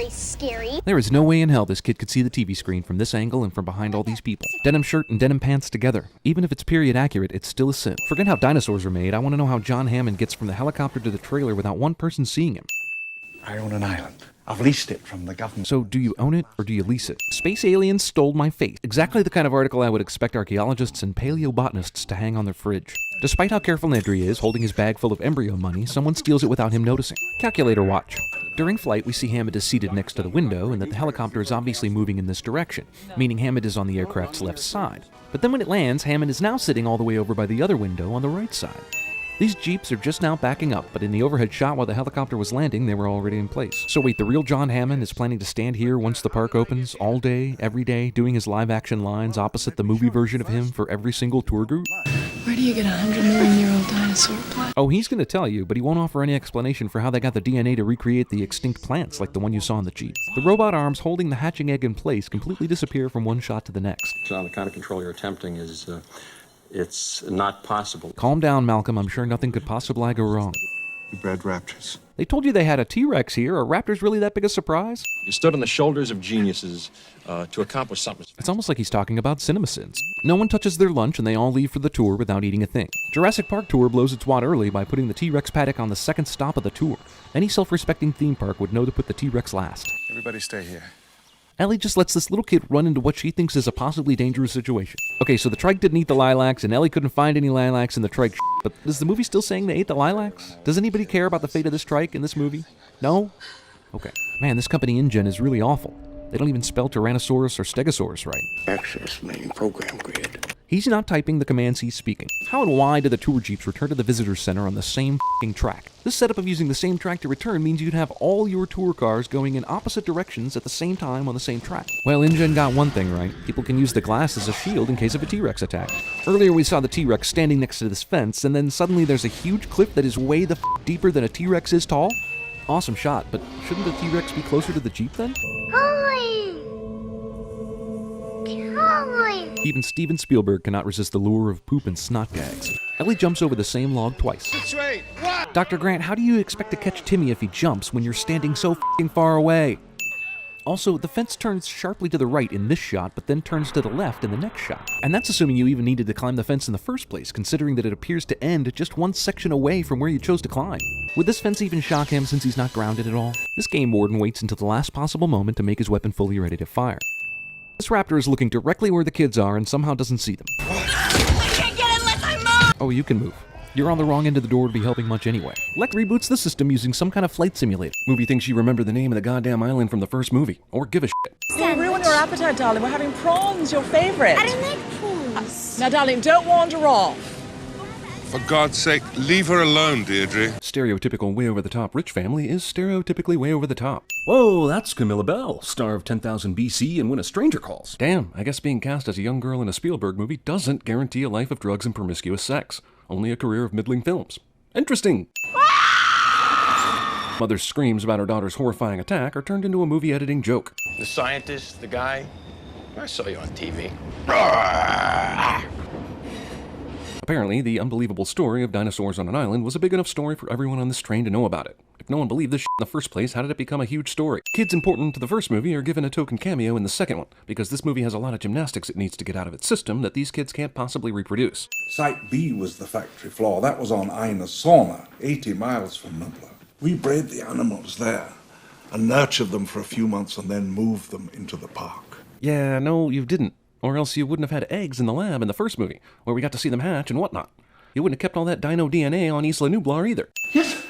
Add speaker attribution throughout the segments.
Speaker 1: very scary.
Speaker 2: There is no way in hell this kid could see the TV screen from this angle and from behind all these people. Denim shirt and denim pants together. Even if it's period accurate, it's still a sin. Forget how dinosaurs are made, I want to know how John Hammond gets from the helicopter to the trailer without one person seeing him.
Speaker 3: I own an island. I've leased it from the government.
Speaker 2: So do you own it or do you lease it? Space aliens stole my faith. Exactly the kind of article I would expect archaeologists and paleobotanists to hang on their fridge. Despite how careful Nedry is holding his bag full of embryo money, someone steals it without him noticing. Calculator watch. During flight, we see Hammond is seated next to the window and that the helicopter is obviously moving in this direction, meaning Hammond is on the aircraft's left side. But then when it lands, Hammond is now sitting all the way over by the other window on the right side. These jeeps are just now backing up, but in the overhead shot while the helicopter was landing, they were already in place. So wait, the real John Hammond is planning to stand here once the park opens, all day, every day, doing his live-action lines opposite the movie version of him for every single tour group?
Speaker 4: Where do you get 100-million-year-old dinosaur blood?
Speaker 2: Oh, he's gonna tell you, but he won't offer any explanation for how they got the DNA to recreate the extinct plants like the one you saw in the Jeep. The robot arms holding the hatching egg in place completely disappear from one shot to the next.
Speaker 5: So the kind of control you're attempting is, it's not possible.
Speaker 2: Calm down, Malcolm. I'm sure nothing could possibly go wrong.
Speaker 3: We bred raptors.
Speaker 2: They told you they had a T-Rex here. Are raptors really that big a surprise?
Speaker 5: You stood on the shoulders of geniuses to accomplish something.
Speaker 2: It's almost like he's talking about CinemaSins. No one touches their lunch and they all leave for the tour without eating a thing. Jurassic Park tour blows its wad early by putting the T-Rex paddock on the second stop of the tour. Any self-respecting theme park would know to put the T-Rex last.
Speaker 3: Everybody stay here.
Speaker 2: Ellie just lets this little kid run into what she thinks is a possibly dangerous situation. Okay, so the trike didn't eat the lilacs, and Ellie couldn't find any lilacs in the trike but is the movie still saying they ate the lilacs? Does anybody care about the fate of this trike in this movie? No? Okay. Man, this company InGen is really awful. They don't even spell Tyrannosaurus or Stegosaurus right.
Speaker 6: Access main program grid.
Speaker 2: He's not typing the commands he's speaking. How and why did the tour jeeps return to the visitor center on the same f***ing track? This setup of using the same track to return means you'd have all your tour cars going in opposite directions at the same time on the same track. Well, InGen got one thing right. People can use the glass as a shield in case of a T-Rex attack. Earlier we saw the T-Rex standing next to this fence, and then suddenly there's a huge cliff that is way the f*** deeper than a T-Rex is tall. Awesome shot, but shouldn't the T-Rex be closer to the jeep then? Even Steven Spielberg cannot resist the lure of poop and snot gags. Ellie jumps over the same log twice. Dr. Grant, how do you expect to catch Timmy if he jumps when you're standing so f***ing far away? Also, the fence turns sharply to the right in this shot, but then turns to the left in the next shot. And that's assuming you even needed to climb the fence in the first place, considering that it appears to end just one section away from where you chose to climb. Would this fence even shock him since he's not grounded at all? This game warden waits until the last possible moment to make his weapon fully ready to fire. This raptor is looking directly where the kids are and somehow doesn't see them.
Speaker 1: I can't get unless I move!
Speaker 2: Oh, you can move. You're on the wrong end of the door to be helping much anyway. Lex reboots the system using some kind of flight simulator. Movie thinks you remember the name of the goddamn island from the first movie. Or give a shit.
Speaker 7: You'll ruin your appetite, darling. We're having prawns, your favorite.
Speaker 1: I don't like prawns.
Speaker 7: Now, darling, don't wander off.
Speaker 8: For God's sake, leave her alone, Deirdre.
Speaker 2: Stereotypical way over the top rich family is stereotypically way over the top. Whoa, that's Camilla Bell, star of 10,000 BC and When a Stranger Calls. Damn, I guess being cast as a young girl in a Spielberg movie doesn't guarantee a life of drugs and promiscuous sex. Only a career of middling films. Interesting. Mother's screams about her daughter's horrifying attack are turned into a movie editing joke.
Speaker 6: The scientist, the guy, I saw you on TV.
Speaker 2: Apparently, the unbelievable story of dinosaurs on an island was a big enough story for everyone on this train to know about it. If no one believed this shit in the first place, how did it become a huge story? Kids important to the first movie are given a token cameo in the second one, because this movie has a lot of gymnastics it needs to get out of its system that these kids can't possibly reproduce.
Speaker 9: Site B was the factory floor. That was on Sauna, 80 miles from Nubla. We bred the animals there and nurtured them for a few months and then moved them into the park.
Speaker 2: Yeah, no, you didn't. Or else you wouldn't have had eggs in the lab in the first movie, where we got to see them hatch and whatnot. You wouldn't have kept all that dino DNA on Isla Nublar either.
Speaker 9: Yes,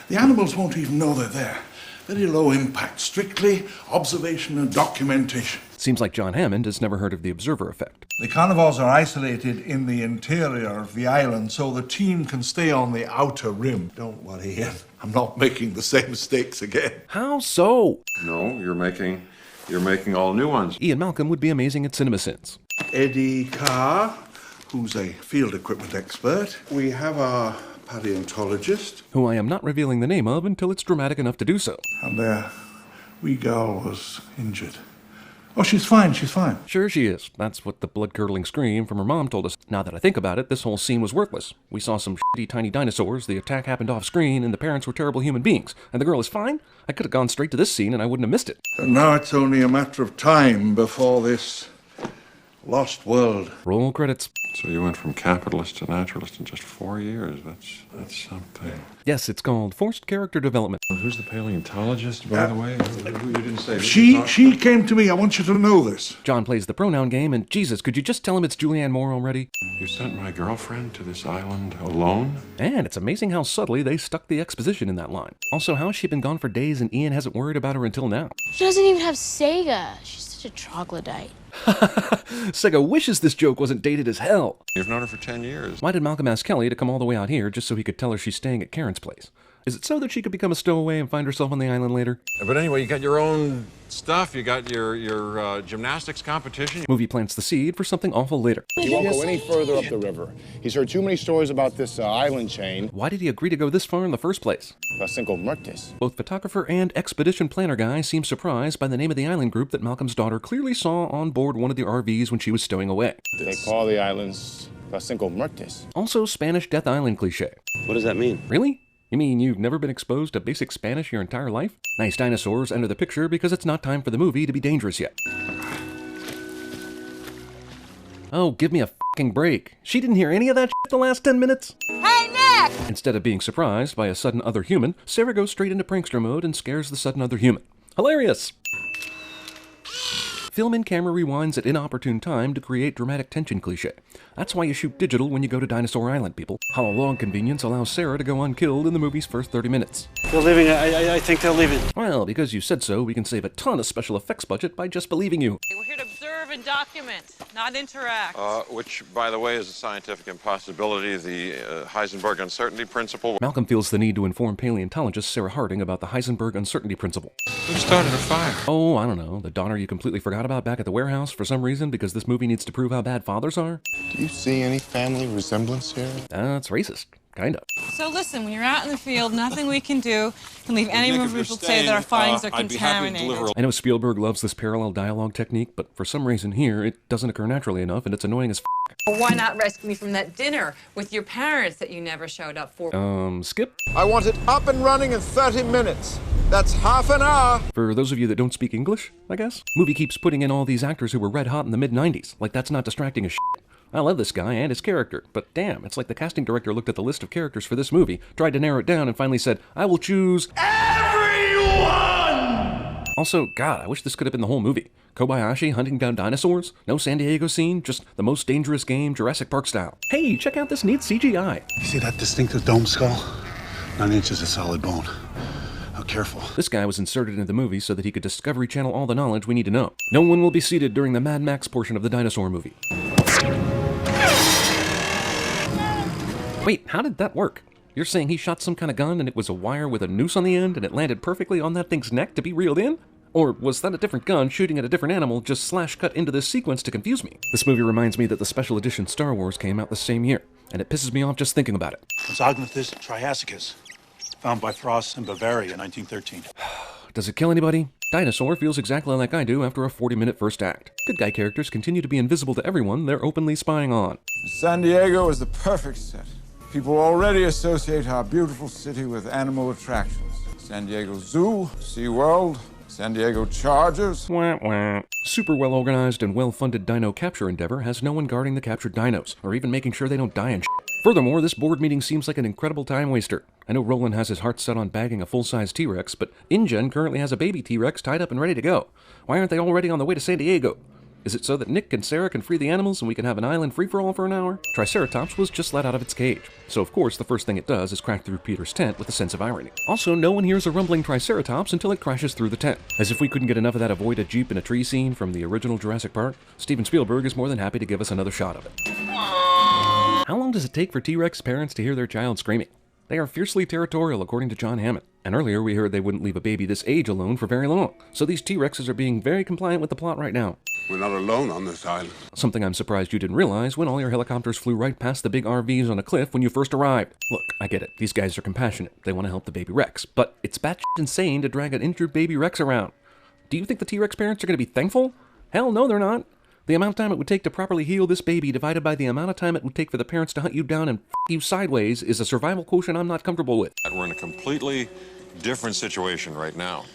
Speaker 9: the animals won't even know they're there. Very low impact, strictly observation and documentation.
Speaker 2: Seems like John Hammond has never heard of the observer effect.
Speaker 9: The carnivores are isolated in the interior of the island so the team can stay on the outer rim. Don't worry, Ian. I'm not making the same mistakes again.
Speaker 2: How so?
Speaker 5: No, you're making all new ones.
Speaker 2: Ian Malcolm would be amazing at CinemaSins.
Speaker 9: Eddie Carr, who's a field equipment expert. We have our paleontologist.
Speaker 2: Who I am not revealing the name of until it's dramatic enough to do so.
Speaker 9: And their wee girl was injured. Oh, she's fine, she's fine.
Speaker 2: Sure she is. That's what the blood-curdling scream from her mom told us. Now that I think about it, this whole scene was worthless. We saw some shitty tiny dinosaurs, the attack happened off-screen, and the parents were terrible human beings. And the girl is fine? I could have gone straight to this scene and I wouldn't have missed it.
Speaker 9: And now it's only a matter of time before this lost world.
Speaker 2: Roll credits.
Speaker 5: So you went from capitalist to naturalist in just 4 years. That's something.
Speaker 2: Yes, it's called forced character development.
Speaker 5: Who's the paleontologist, by the way? Who you didn't say?
Speaker 9: She came to me. I want you to know this.
Speaker 2: John plays the pronoun game, and Jesus, could you just tell him it's Julianne Moore already?
Speaker 5: You sent my girlfriend to this island alone?
Speaker 2: And it's amazing how subtly they stuck the exposition in that line. Also, how has she been gone for days and Ian hasn't worried about her until now?
Speaker 1: She doesn't even have Sega. She's such a troglodyte.
Speaker 2: Sega wishes this joke wasn't dated as hell.
Speaker 5: You've known her for 10 years.
Speaker 2: Why did Malcolm ask Kelly to come all the way out here just so he could tell her she's staying at Karen's place? Is it so that she could become a stowaway and find herself on the island later?
Speaker 5: But anyway, you got your own stuff. You got your gymnastics competition.
Speaker 2: Movie plants the seed for something awful later.
Speaker 10: He won't go any further up the river. He's heard too many stories about this island chain.
Speaker 2: Why did he agree to go this far in the first place?
Speaker 10: Cinco Muertes.
Speaker 2: Both photographer and expedition planner guy seem surprised by the name of the island group that Malcolm's daughter clearly saw on board one of the RVs when she was stowing away.
Speaker 10: They call the islands Cinco Muertes.
Speaker 2: Also, Spanish Death Island cliche.
Speaker 5: What does that mean?
Speaker 2: Really? You mean you've never been exposed to basic Spanish your entire life? Nice dinosaurs enter the picture because it's not time for the movie to be dangerous yet. Oh, give me a fucking break. She didn't hear any of that shit the last 10 minutes?
Speaker 1: Hey, Nick!
Speaker 2: Instead of being surprised by a sudden other human, Sarah goes straight into prankster mode and scares the sudden other human. Hilarious! Film in camera rewinds at inopportune time to create dramatic tension cliche. That's why you shoot digital when you go to Dinosaur Island, people. How a long convenience allows Sarah to go unkilled in the movie's first 30 minutes.
Speaker 11: They're leaving. I think they're leaving.
Speaker 2: Well, because you said so, we can save a ton of special effects budget by just believing you.
Speaker 7: We're here to observe and document, not interact.
Speaker 5: Which, by the way, is a scientific impossibility, the Heisenberg uncertainty principle.
Speaker 2: Malcolm feels the need to inform paleontologist Sarah Harding about the Heisenberg uncertainty principle.
Speaker 5: Who started a fire?
Speaker 2: Oh, I don't know, the daughter you completely forgot about back at the warehouse for some reason because this movie needs to prove how bad fathers are?
Speaker 10: Do you see any family resemblance here?
Speaker 2: That's racist. Kind of.
Speaker 7: So listen, when you're out in the field, nothing we can do can leave any room for people to say that our findings are contaminated.
Speaker 2: I know Spielberg loves this parallel dialogue technique, but for some reason here, it doesn't occur naturally enough, and it's annoying as f***.
Speaker 7: Why not rescue me from that dinner with your parents that you never showed up for?
Speaker 2: Skip?
Speaker 12: I want it up and running in 30 minutes. That's half an hour.
Speaker 2: For those of you that don't speak English, I guess. Movie keeps putting in all these actors who were red hot in the mid-90s, like that's not distracting as shit. I love this guy and his character, but damn, it's like the casting director looked at the list of characters for this movie, tried to narrow it down, and finally said, I will choose everyone! Also, God, I wish this could have been the whole movie. Kobayashi hunting down dinosaurs? No San Diego scene? Just the most dangerous game, Jurassic Park style. Hey, check out this neat CGI.
Speaker 13: You see that distinctive dome skull? 9 inches of solid bone. How careful.
Speaker 2: This guy was inserted into the movie so that he could Discovery Channel all the knowledge we need to know. No one will be seated during the Mad Max portion of the dinosaur movie. Wait, how did that work? You're saying he shot some kind of gun and it was a wire with a noose on the end and it landed perfectly on that thing's neck to be reeled in? Or was that a different gun shooting at a different animal just slash cut into this sequence to confuse me? This movie reminds me that the special edition Star Wars came out the same year, and it pisses me off just thinking about it.
Speaker 13: It's Ognathus triassicus, found by Frost in Bavaria in 1913.
Speaker 2: Does it kill anybody? Dinosaur feels exactly like I do after a 40-minute first act. Good guy characters continue to be invisible to everyone they're openly spying on.
Speaker 12: San Diego is the perfect set. People already associate our beautiful city with animal attractions. San Diego Zoo, SeaWorld, San Diego Chargers.
Speaker 2: Wah, wah. Super well-organized and well-funded dino capture endeavor has no one guarding the captured dinos, or even making sure they don't die and shit. Furthermore, this board meeting seems like an incredible time waster. I know Roland has his heart set on bagging a full-size T-Rex, but InGen currently has a baby T-Rex tied up and ready to go. Why aren't they already on the way to San Diego? Is it so that Nick and Sarah can free the animals and we can have an island free-for-all for an hour? Triceratops was just let out of its cage, so of course the first thing it does is crack through Peter's tent with a sense of irony. Also, no one hears a rumbling Triceratops until it crashes through the tent. As if we couldn't get enough of that avoid a Jeep in a tree scene from the original Jurassic Park, Steven Spielberg is more than happy to give us another shot of it. How long does it take for T-Rex parents to hear their child screaming? They are fiercely territorial, according to John Hammond. And earlier we heard they wouldn't leave a baby this age alone for very long. So these T-Rexes are being very compliant with the plot right now.
Speaker 8: We're not alone on this island.
Speaker 2: Something I'm surprised you didn't realize when all your helicopters flew right past the big RVs on a cliff when you first arrived. Look, I get it. These guys are compassionate. They want to help the baby Rex. But it's batshit insane to drag an injured baby Rex around. Do you think the T-Rex parents are going to be thankful? Hell no, they're not. The amount of time it would take to properly heal this baby divided by the amount of time it would take for the parents to hunt you down and f*** you sideways is a survival quotient I'm not comfortable with.
Speaker 5: We're in a completely different situation right now.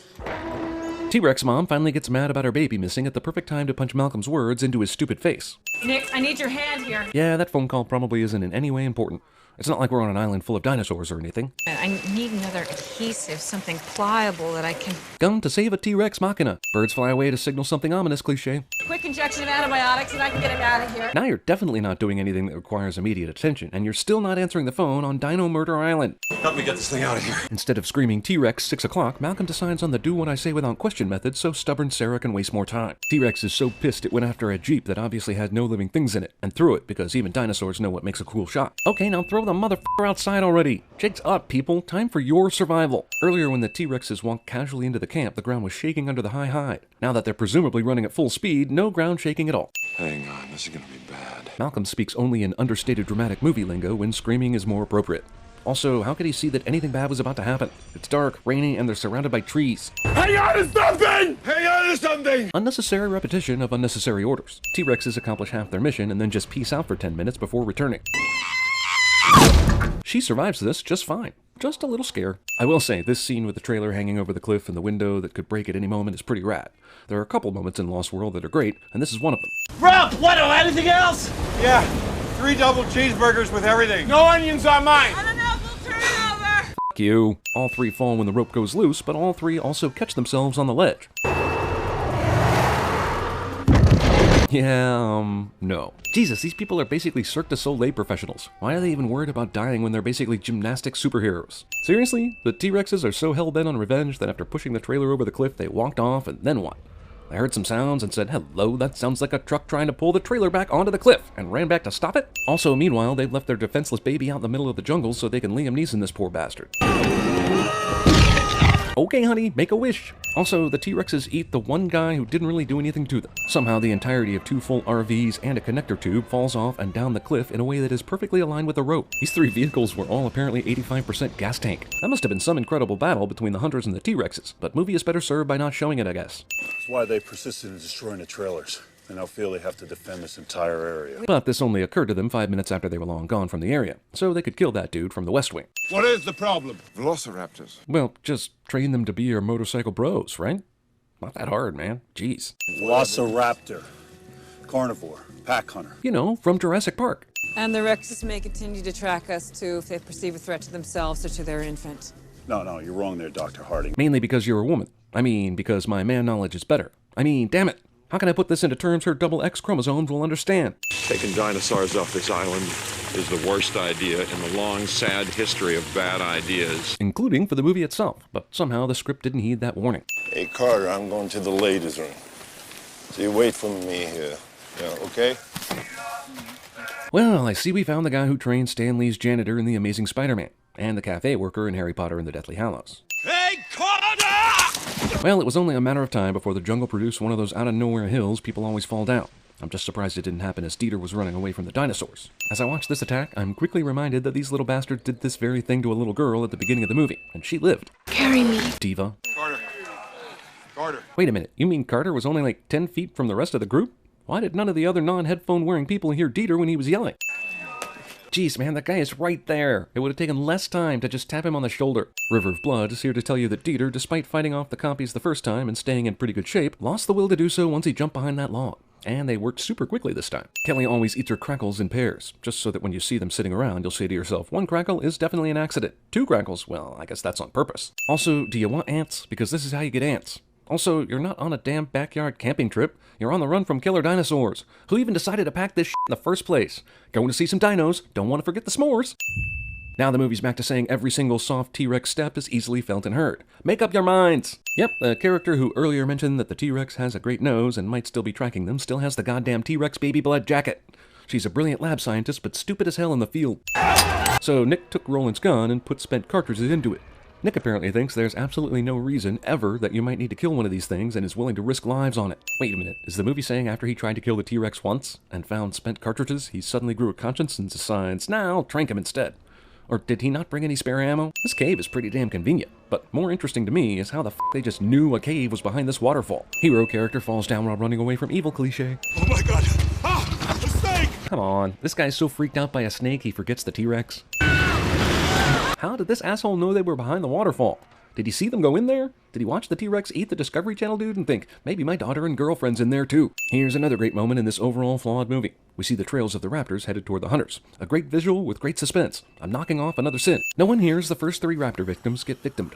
Speaker 2: T-Rex mom finally gets mad about her baby missing at the perfect time to punch Malcolm's words into his stupid face.
Speaker 7: Nick, I need your hand here.
Speaker 2: Yeah, that phone call probably isn't in any way important. It's not like we're on an island full of dinosaurs or anything.
Speaker 7: I need another adhesive, something pliable that I can...
Speaker 2: Gun to save a T-Rex machina. Birds fly away to signal something ominous cliché.
Speaker 7: Quick injection of antibiotics and I can get him out of here.
Speaker 2: Now you're definitely not doing anything that requires immediate attention, and you're still not answering the phone on Dino Murder Island.
Speaker 5: Help me get this thing out of here.
Speaker 2: Instead of screaming T-Rex 6 o'clock, Malcolm decides on the do what I say without question method so stubborn Sarah can waste more time. T-Rex is so pissed it went after a Jeep that obviously had no living things in it, and threw it because even dinosaurs know what makes a cool shot. Okay, now throw the motherfucker outside already. Jigs up, people. Time for your survival. Earlier when the T-Rexes walked casually into the camp, the ground was shaking under the high hide. Now that they're presumably running at full speed, no ground shaking at all.
Speaker 5: Hang on, this is gonna be bad.
Speaker 2: Malcolm speaks only in understated dramatic movie lingo when screaming is more appropriate. Also, how could he see that anything bad was about to happen? It's dark, rainy, and they're surrounded by trees.
Speaker 12: Hang on to something! Hang on to something!
Speaker 2: Unnecessary repetition of unnecessary orders. T-Rexes accomplish half their mission and then just peace out for 10 minutes before returning. She survives this just fine. Just a little scare. I will say, this scene with the trailer hanging over the cliff and the window that could break at any moment is pretty rad. There are a couple moments in Lost World that are great, and this is one of them.
Speaker 11: Rob, what? Anything else?
Speaker 12: Yeah, 3 double cheeseburgers with everything. No onions on mine!
Speaker 7: I don't know if we'll turn it over.
Speaker 2: F*** you. All 3 fall when the rope goes loose, but all 3 also catch themselves on the ledge. Yeah, no. Jesus, these people are basically Cirque du Soleil professionals. Why are they even worried about dying when they're basically gymnastic superheroes? Seriously? The T-Rexes are so hell-bent on revenge that after pushing the trailer over the cliff, they walked off, and then what? They heard some sounds and said, hello, that sounds like a truck trying to pull the trailer back onto the cliff, and ran back to stop it? Also, meanwhile, they've left their defenseless baby out in the middle of the jungle so they can Liam Neeson this poor bastard. Okay, honey, make a wish. Also, the T-Rexes eat the one guy who didn't really do anything to them. Somehow, the entirety of 2 full RVs and a connector tube falls off and down the cliff in a way that is perfectly aligned with the rope. These 3 vehicles were all apparently 85% gas tank. That must have been some incredible battle between the hunters and the T-Rexes, but movie is better served by not showing it, I guess.
Speaker 13: That's why they persisted in destroying the trailers. They now feel they have to defend this entire area.
Speaker 2: But this only occurred to them 5 minutes after they were long gone from the area, so they could kill that dude from the West Wing.
Speaker 12: What is the problem? Velociraptors.
Speaker 2: Well, just train them to be your motorcycle bros, right? Not that hard, man. Jeez.
Speaker 13: Velociraptor. Carnivore. Pack hunter.
Speaker 2: You know, from Jurassic Park.
Speaker 7: And the Rexes may continue to track us, too, if they perceive a threat to themselves or to their infant.
Speaker 13: No, you're wrong there, Dr. Harding.
Speaker 2: Mainly because you're a woman. I mean, because my man knowledge is better. I mean, damn it. How can I put this into terms her double X chromosomes will understand?
Speaker 5: Taking dinosaurs off this island is the worst idea in the long, sad history of bad ideas.
Speaker 2: Including for the movie itself, but somehow the script didn't heed that warning.
Speaker 6: Hey, Carter, I'm going to the ladies' room. So you wait for me here. Yeah, okay?
Speaker 2: Well, I see we found the guy who trained Stan Lee's janitor in The Amazing Spider-Man, and the cafe worker in Harry Potter and the Deathly Hallows.
Speaker 12: Hey, Carter!
Speaker 2: Well, it was only a matter of time before the jungle produced one of those out-of-nowhere hills people always fall down. I'm just surprised it didn't happen as Dieter was running away from the dinosaurs. As I watched this attack, I'm quickly reminded that these little bastards did this very thing to a little girl at the beginning of the movie, and she lived.
Speaker 4: Carry me.
Speaker 2: Diva.
Speaker 12: Carter.
Speaker 2: Wait a minute, you mean Carter was only like 10 feet from the rest of the group? Why did none of the other non-headphone wearing people hear Dieter when he was yelling? Jeez, man, that guy is right there. It would have taken less time to just tap him on the shoulder. River of Blood is here to tell you that Dieter, despite fighting off the compies the first time and staying in pretty good shape, lost the will to do so once he jumped behind that log. And they worked super quickly this time. Kelly always eats her crackles in pairs, just so that when you see them sitting around, you'll say to yourself, 1 crackle is definitely an accident. 2 crackles, well, I guess that's on purpose. Also, do you want ants? Because this is how you get ants. Also, you're not on a damn backyard camping trip. You're on the run from killer dinosaurs. Who even decided to pack this shit in the first place? Going to see some dinos. Don't want to forget the s'mores. Now the movie's back to saying every single soft T-Rex step is easily felt and heard. Make up your minds! Yep, the character who earlier mentioned that the T-Rex has a great nose and might still be tracking them still has the goddamn T-Rex baby blood jacket. She's a brilliant lab scientist, but stupid as hell in the field. So Nick took Roland's gun and put spent cartridges into it. Nick apparently thinks there's absolutely no reason ever that you might need to kill one of these things and is willing to risk lives on it. Wait a minute, is the movie saying after he tried to kill the T-Rex once and found spent cartridges, he suddenly grew a conscience and decides, nah, I'll trank him instead? Or did he not bring any spare ammo? This cave is pretty damn convenient. But more interesting to me is how the f they just knew a cave was behind this waterfall. Hero character falls down while running away from evil cliché.
Speaker 8: Oh my god! Ah! A snake!
Speaker 2: Come on, this guy's so freaked out by a snake he forgets the T-Rex. How did this asshole know they were behind the waterfall? Did he see them go in there? Did he watch the T-Rex eat the Discovery Channel dude and think, maybe my daughter and girlfriend's in there too? Here's another great moment in this overall flawed movie. We see the trails of the raptors headed toward the hunters. A great visual with great suspense. I'm knocking off another sin. No one hears the first 3 raptor victims get victimed.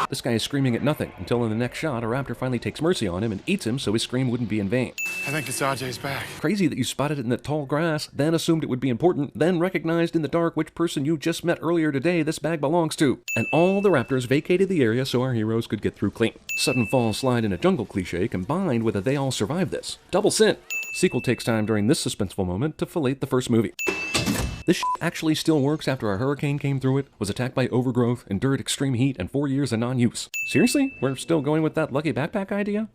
Speaker 2: This guy is screaming at nothing until in the next shot a raptor finally takes mercy on him and eats him so his scream wouldn't be in vain.
Speaker 12: I think it's RJ's back.
Speaker 2: Crazy that you spotted it in the tall grass, then assumed it would be important, then recognized in the dark which person you just met earlier today this bag belongs to. And all the raptors vacated the area so our heroes could get through clean. Sudden fall slide in a jungle cliché combined with a they all survive this. Double sin. Sequel takes time during this suspenseful moment to fillet the first movie. This actually still works after a hurricane came through it, was attacked by overgrowth, endured extreme heat, and 4 years of non-use. Seriously? We're still going with that lucky backpack idea?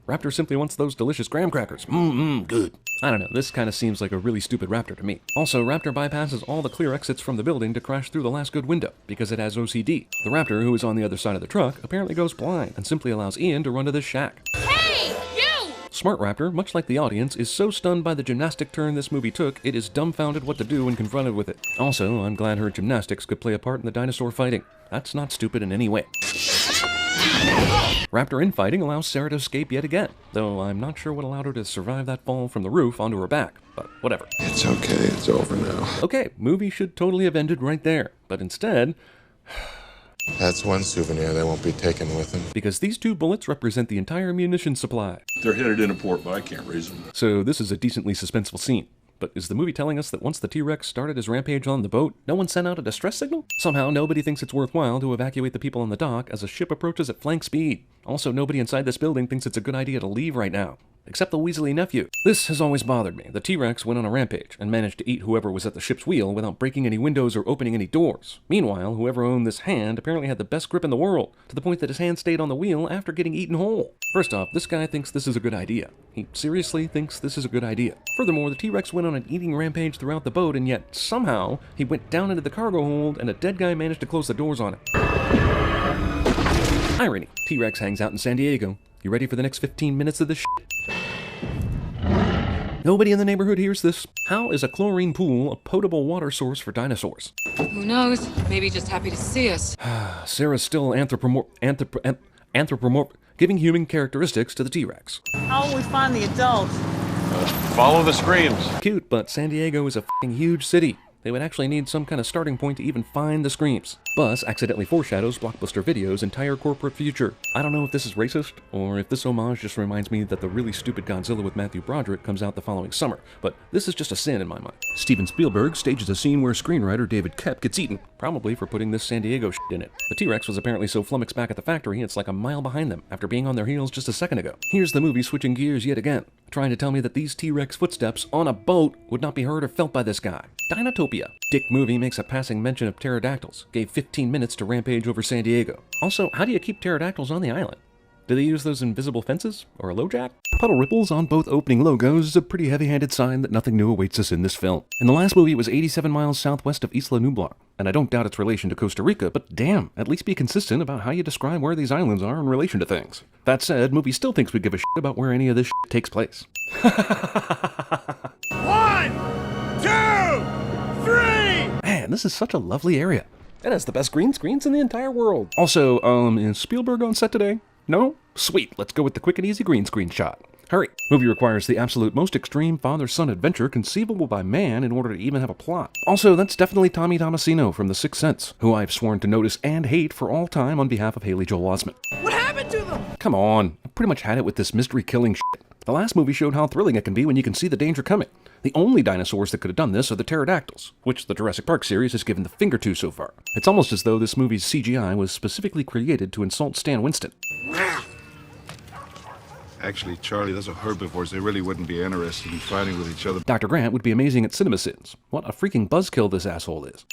Speaker 2: Raptor simply wants those delicious graham crackers. Good. I don't know, this kind of seems like a really stupid raptor to me. Also, Raptor bypasses all the clear exits from the building to crash through the last good window, because it has OCD. The raptor, who is on the other side of the truck, apparently goes blind, and simply allows Ian to run to this shack.
Speaker 1: Hey, you!
Speaker 2: Smart Raptor, much like the audience, is so stunned by the gymnastic turn this movie took, it is dumbfounded what to do when confronted with it. Also, I'm glad her gymnastics could play a part in the dinosaur fighting. That's not stupid in any way. Raptor infighting allows Sarah to escape yet again, though I'm not sure what allowed her to survive that fall from the roof onto her back, but whatever.
Speaker 8: It's okay, it's over now.
Speaker 2: Okay, movie should totally have ended right there, but instead...
Speaker 8: That's one souvenir they won't be taking with them.
Speaker 2: Because these 2 bullets represent the entire munition supply.
Speaker 14: They're headed into port, but I can't raise them.
Speaker 2: So this is a decently suspenseful scene. But is the movie telling us that once the T-Rex started his rampage on the boat, no one sent out a distress signal? Somehow nobody thinks it's worthwhile to evacuate the people on the dock as a ship approaches at flank speed. Also, nobody inside this building thinks it's a good idea to leave right now. Except the Weasley nephew. This has always bothered me. The T-Rex went on a rampage and managed to eat whoever was at the ship's wheel without breaking any windows or opening any doors. Meanwhile, whoever owned this hand apparently had the best grip in the world, to the point that his hand stayed on the wheel after getting eaten whole. First off, this guy thinks this is a good idea. He seriously thinks this is a good idea. Furthermore, the T-Rex went on an eating rampage throughout the boat, and yet, somehow, he went down into the cargo hold and a dead guy managed to close the doors on it. Irony. T-Rex hangs out in San Diego. You ready for the next 15 minutes of this shit? Nobody in the neighborhood hears this. How is a chlorine pool a potable water source for dinosaurs?
Speaker 7: Who knows? Maybe just happy to see us.
Speaker 2: Sarah's still anthropomorph, giving human characteristics to the T-Rex.
Speaker 11: How will we find the adult?
Speaker 5: Follow the screams.
Speaker 2: Cute, but San Diego is a f***ing huge city. They would actually need some kind of starting point to even find the screams. Bus accidentally foreshadows Blockbuster Video's entire corporate future. I don't know if this is racist, or if this homage just reminds me that the really stupid Godzilla with Matthew Broderick comes out the following summer, but this is just a sin in my mind. Steven Spielberg stages a scene where screenwriter David Koepp gets eaten, probably for putting this San Diego shit in it. The T-Rex was apparently so flummoxed back at the factory it's like a mile behind them after being on their heels just a second ago. Here's the movie switching gears yet again, trying to tell me that these T-Rex footsteps on a boat would not be heard or felt by this guy. Dinotopia. Dick movie makes a passing mention of pterodactyls, gave 15 minutes to rampage over San Diego. Also, how do you keep pterodactyls on the island? Do they use those invisible fences? Or a LoJack? Puddle ripples on both opening logos is a pretty heavy-handed sign that nothing new awaits us in this film. In the last movie, it was 87 miles southwest of Isla Nublar, and I don't doubt its relation to Costa Rica, but damn, at least be consistent about how you describe where these islands are in relation to things. That said, movie still thinks we give a shit about where any of this shit takes place.
Speaker 11: 1, 2, 3!
Speaker 2: Man, this is such a lovely area. It has the best green screens in the entire world. Also, is Spielberg on set today? No? Sweet, let's go with the quick and easy green screen shot. Hurry. Movie requires the absolute most extreme father-son adventure conceivable by man in order to even have a plot. Also, that's definitely Tommy Tomasino from The Sixth Sense, who I've sworn to notice and hate for all time on behalf of Haley Joel Osment.
Speaker 11: What happened to them?
Speaker 2: Come on, I pretty much had it with this mystery-killing shit. The last movie showed how thrilling it can be when you can see the danger coming. The only dinosaurs that could have done this are the pterodactyls, which the Jurassic Park series has given the finger to so far. It's almost as though this movie's CGI was specifically created to insult Stan Winston.
Speaker 15: Actually, Charlie, those are herbivores. They really wouldn't be interested in fighting with each other.
Speaker 2: Dr. Grant would be amazing at CinemaSins. What a freaking buzzkill this asshole is.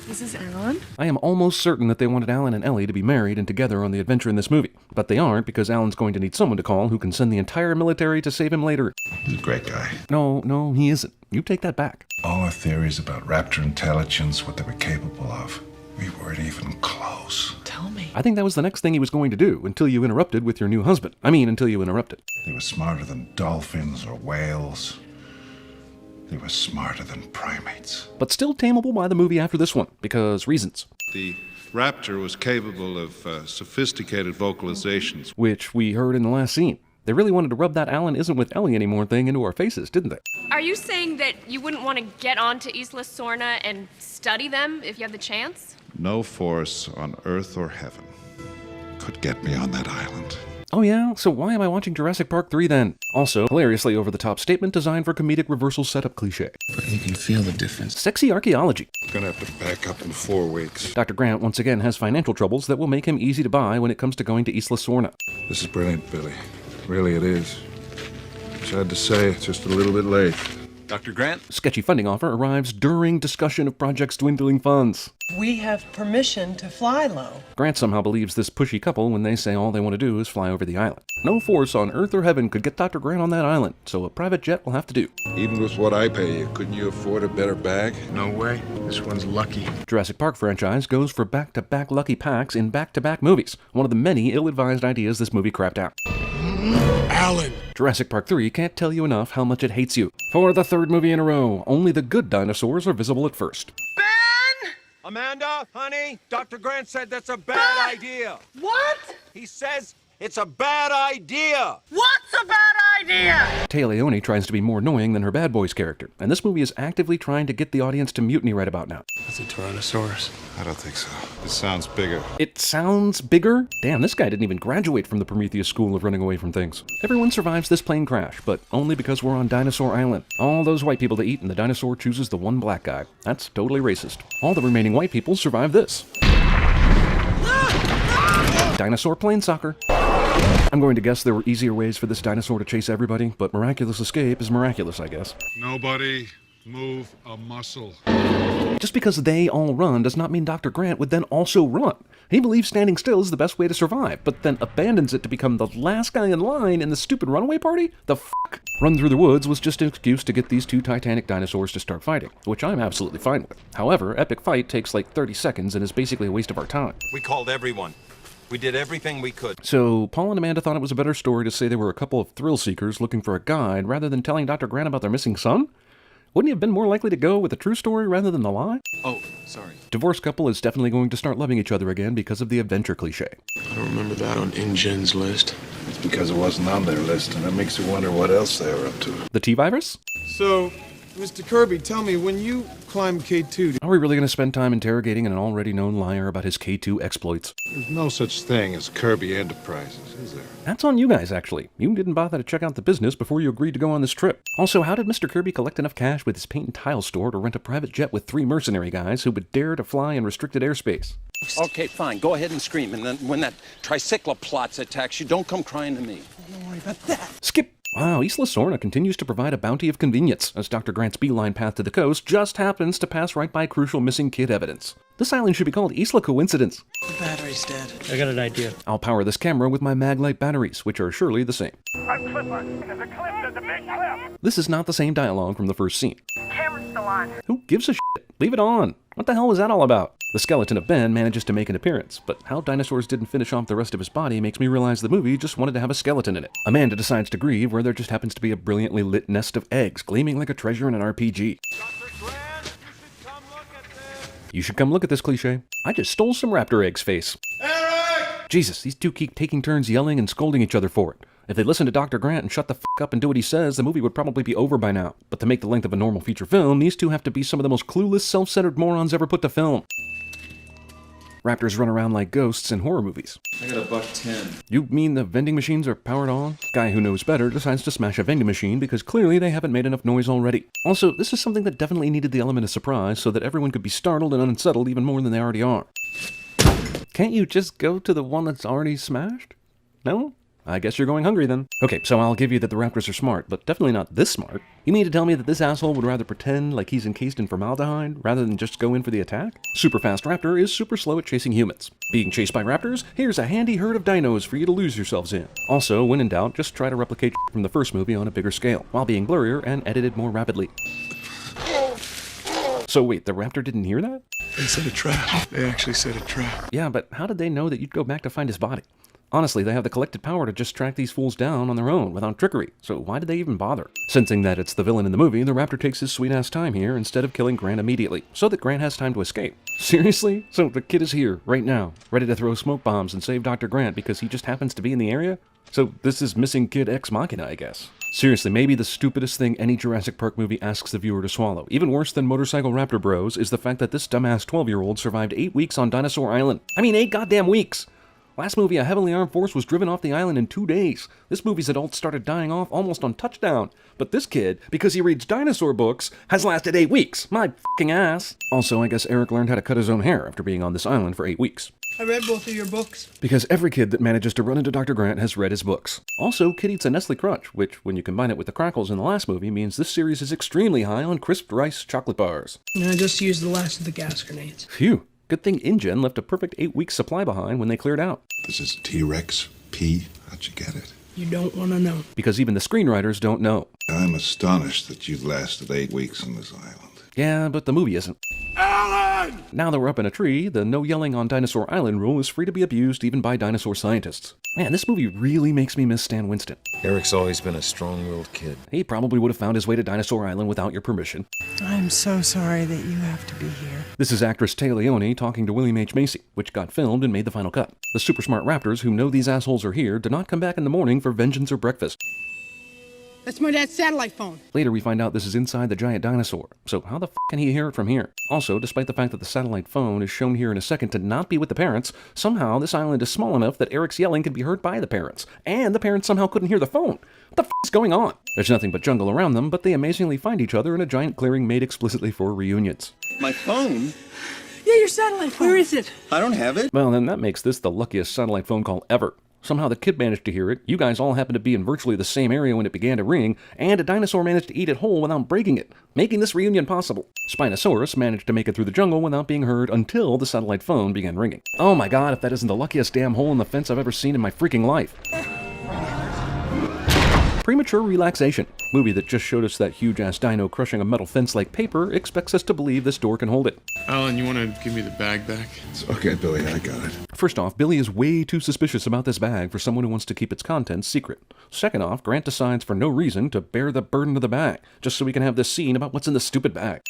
Speaker 4: This is Alan.
Speaker 2: I am almost certain that they wanted Alan and Ellie to be married and together on the adventure in this movie. But they aren't, because Alan's going to need someone to call who can send the entire military to save him later.
Speaker 15: He's a great guy.
Speaker 2: No, he isn't. You take that back.
Speaker 9: All our theories about Raptor intelligence, what they were capable of, we weren't even close.
Speaker 4: Tell me.
Speaker 2: I think that was the next thing he was going to do until you interrupted with your new husband. Until you interrupted.
Speaker 9: They were smarter than dolphins or whales. They were smarter than primates.
Speaker 2: But still tameable by the movie after this one, because reasons.
Speaker 8: The Raptor was capable of sophisticated vocalizations,
Speaker 2: which we heard in the last scene. They really wanted to rub that Alan isn't with Ellie anymore thing into our faces, didn't they?
Speaker 16: Are you saying that you wouldn't want to get onto Isla Sorna and study them if you have the chance?
Speaker 15: No force on earth or heaven could get me on that island.
Speaker 2: Oh yeah? So why am I watching Jurassic Park 3 then? Also, hilariously over-the-top statement designed for comedic reversal setup cliche.
Speaker 13: But you can feel the difference.
Speaker 2: Sexy archaeology.
Speaker 15: Gonna have to back up in 4 weeks.
Speaker 2: Dr. Grant once again has financial troubles that will make him easy to buy when it comes to going to Isla Sorna.
Speaker 15: This is brilliant, Billy. Really it is. Sad to say, it's just a little bit late.
Speaker 17: Dr. Grant?
Speaker 2: Sketchy funding offer arrives during discussion of project's dwindling funds.
Speaker 11: We have permission to fly low.
Speaker 2: Grant somehow believes this pushy couple when they say all they want to do is fly over the island. No force on earth or heaven could get Dr. Grant on that island, so a private jet will have to do.
Speaker 15: Even with what I pay you, couldn't you afford a better bag?
Speaker 13: No way. This one's lucky.
Speaker 2: Jurassic Park franchise goes for back-to-back lucky packs in back-to-back movies. One of the many ill-advised ideas this movie crapped out.
Speaker 13: Alan!
Speaker 2: Jurassic Park 3 can't tell you enough how much it hates you. For the 3rd movie in a row, only the good dinosaurs are visible at first.
Speaker 11: Ben!
Speaker 17: Amanda, honey, Dr. Grant said that's a bad idea.
Speaker 11: What?
Speaker 17: He says it's a bad idea.
Speaker 11: What's a bad idea?
Speaker 2: Téa Leoni tries to be more annoying than her Bad Boys character, and this movie is actively trying to get the audience to mutiny right about now.
Speaker 13: That's a Tyrannosaurus.
Speaker 15: I don't think so. It sounds bigger.
Speaker 2: It sounds bigger? Damn, this guy didn't even graduate from the Prometheus school of running away from things. Everyone survives this plane crash, but only because we're on Dinosaur Island. All those white people to eat, and the dinosaur chooses the one black guy. That's totally racist. All the remaining white people survive this. Dinosaur plane soccer. I'm going to guess there were easier ways for this dinosaur to chase everybody, but miraculous escape is miraculous, I guess.
Speaker 8: Nobody move a muscle.
Speaker 2: Just because they all run does not mean Dr. Grant would then also run. He believes standing still is the best way to survive, but then abandons it to become the last guy in line in the stupid runaway party? The fuck? Run through the woods was just an excuse to get these 2 titanic dinosaurs to start fighting, which I'm absolutely fine with. However, epic fight takes like 30 seconds and is basically a waste of our time.
Speaker 17: We called everyone. We did everything we could.
Speaker 2: So, Paul and Amanda thought it was a better story to say they were a couple of thrill seekers looking for a guide rather than telling Dr. Grant about their missing son? Wouldn't he have been more likely to go with the true story rather than the lie?
Speaker 17: Oh, sorry.
Speaker 2: Divorced couple is definitely going to start loving each other again because of the adventure cliche.
Speaker 13: I don't remember that on InGen's list.
Speaker 9: It's because it wasn't on their list, and it makes you wonder what else they were up to.
Speaker 2: The T-Virus?
Speaker 12: So, Mr. Kirby, tell me, when you climbed K2...
Speaker 2: Are we really going to spend time interrogating an already known liar about his K2 exploits?
Speaker 15: There's no such thing as Kirby Enterprises, is there?
Speaker 2: That's on you guys, actually. You didn't bother to check out the business before you agreed to go on this trip. Also, how did Mr. Kirby collect enough cash with his paint and tile store to rent a private jet with 3 mercenary guys who would dare to fly in restricted airspace?
Speaker 17: Okay, fine. Go ahead and scream. And then when that tricyclops attacks you, don't come crying to me.
Speaker 11: Don't worry about that.
Speaker 2: Skip! Wow, Isla Sorna continues to provide a bounty of convenience, as Dr. Grant's beeline path to the coast just happens to pass right by crucial missing kid evidence. This island should be called Isla Coincidence.
Speaker 11: The battery's dead.
Speaker 18: I got an idea.
Speaker 2: I'll power this camera with my Maglite batteries, which are surely the same.
Speaker 19: I'm Clipper. There's a cliff. There's a big cliff.
Speaker 2: This is not the same dialogue from the first scene.
Speaker 19: Camera's still on.
Speaker 2: Who gives a shit? Leave it on. What the hell was that all about? The skeleton of Ben manages to make an appearance, but how dinosaurs didn't finish off the rest of his body makes me realize the movie just wanted to have a skeleton in it. Amanda decides to grieve where there just happens to be a brilliantly lit nest of eggs gleaming like a treasure in an RPG. You should come look at this cliche. I just stole some raptor eggs, face. Eric! Jesus, these two keep taking turns yelling and scolding each other for it. If they listened to Dr. Grant and shut the f*** up and do what he says, the movie would probably be over by now. But to make the length of a normal feature film, these two have to be some of the most clueless, self-centered morons ever put to film. Raptors run around like ghosts in horror movies.
Speaker 20: I got $1.10.
Speaker 2: You mean the vending machines are powered on? Guy who knows better decides to smash a vending machine because clearly they haven't made enough noise already. Also, this is something that definitely needed the element of surprise so that everyone could be startled and unsettled even more than they already are. Can't you just go to the one that's already smashed? No? I guess you're going hungry then. Okay, so I'll give you that the raptors are smart, but definitely not this smart. You mean to tell me that this asshole would rather pretend like he's encased in formaldehyde rather than just go in for the attack? Super fast raptor is super slow at chasing humans. Being chased by raptors? Here's a handy herd of dinos for you to lose yourselves in. Also, when in doubt, just try to replicate from the first movie on a bigger scale, while being blurrier and edited more rapidly. So wait, the raptor didn't hear that?
Speaker 13: They set a trap. They actually set a trap.
Speaker 2: Yeah, but how did they know that you'd go back to find his body? Honestly, they have the collective power to just track these fools down on their own without trickery, so why did they even bother? Sensing that it's the villain in the movie, the raptor takes his sweet-ass time here instead of killing Grant immediately, so that Grant has time to escape. Seriously? So the kid is here, right now, ready to throw smoke bombs and save Dr. Grant because he just happens to be in the area? So this is missing kid ex machina, I guess. Seriously, maybe the stupidest thing any Jurassic Park movie asks the viewer to swallow, even worse than Motorcycle Raptor Bros, is the fact that this dumbass 12-year-old survived 8 weeks on Dinosaur Island. I mean, 8 goddamn weeks! Last movie, a heavily armed force was driven off the island in 2 days. This movie's adults started dying off almost on touchdown. But this kid, because he reads dinosaur books, has lasted 8 weeks. My fucking ass. Also, I guess Eric learned how to cut his own hair after being on this island for 8 weeks.
Speaker 11: I read both of your books.
Speaker 2: Because every kid that manages to run into Dr. Grant has read his books. Also, Kid eats a Nestle Crunch, which, when you combine it with the crackles in the last movie, means this series is extremely high on crisped rice chocolate bars.
Speaker 11: I just used the last of the gas grenades.
Speaker 2: Phew. Good thing InGen left a perfect 8-week supply behind when they cleared out.
Speaker 13: This is T-Rex P. How'd you get it?
Speaker 11: You don't want to know.
Speaker 2: Because even the screenwriters don't know.
Speaker 13: I'm astonished that you've lasted 8 weeks on this island.
Speaker 2: Yeah, but the movie isn't.
Speaker 13: Alan!
Speaker 2: Now that we're up in a tree, the no yelling on Dinosaur Island rule is free to be abused even by dinosaur scientists. Man, this movie really makes me miss Stan Winston.
Speaker 18: Eric's always been a strong-willed kid.
Speaker 2: He probably would have found his way to Dinosaur Island without your permission.
Speaker 11: I'm so sorry that you have to be here.
Speaker 2: This is actress Tay Leone talking to William H. Macy, which got filmed and made the final cut. The super smart raptors who know these assholes are here do not come back in the morning for vengeance or breakfast.
Speaker 11: That's my dad's satellite phone.
Speaker 2: Later we find out this is inside the giant dinosaur, so how the f can he hear it from here? Also, despite the fact that the satellite phone is shown here in a second to not be with the parents, somehow this island is small enough that Eric's yelling can be heard by the parents, and the parents somehow couldn't hear the phone. What the f is going on? There's nothing but jungle around them, but they amazingly find each other in a giant clearing made explicitly for reunions.
Speaker 20: My phone?
Speaker 11: Yeah, your satellite phone. Where is it?
Speaker 20: I don't have it.
Speaker 2: Well, then that makes this the luckiest satellite phone call ever. Somehow the kid managed to hear it, you guys all happened to be in virtually the same area when it began to ring, and a dinosaur managed to eat it whole without breaking it, making this reunion possible. Spinosaurus managed to make it through the jungle without being heard until the satellite phone began ringing. Oh my god, if that isn't the luckiest damn hole in the fence I've ever seen in my freaking life. Premature Relaxation. Movie that just showed us that huge-ass dino crushing a metal fence like paper expects us to believe this door can hold it.
Speaker 12: Alan, you want to give me the bag back?
Speaker 13: It's okay, Billy, I got it.
Speaker 2: First off, Billy is way too suspicious about this bag for someone who wants to keep its contents secret. Second off, Grant decides for no reason to bear the burden of the bag, just so we can have this scene about what's in the stupid bag.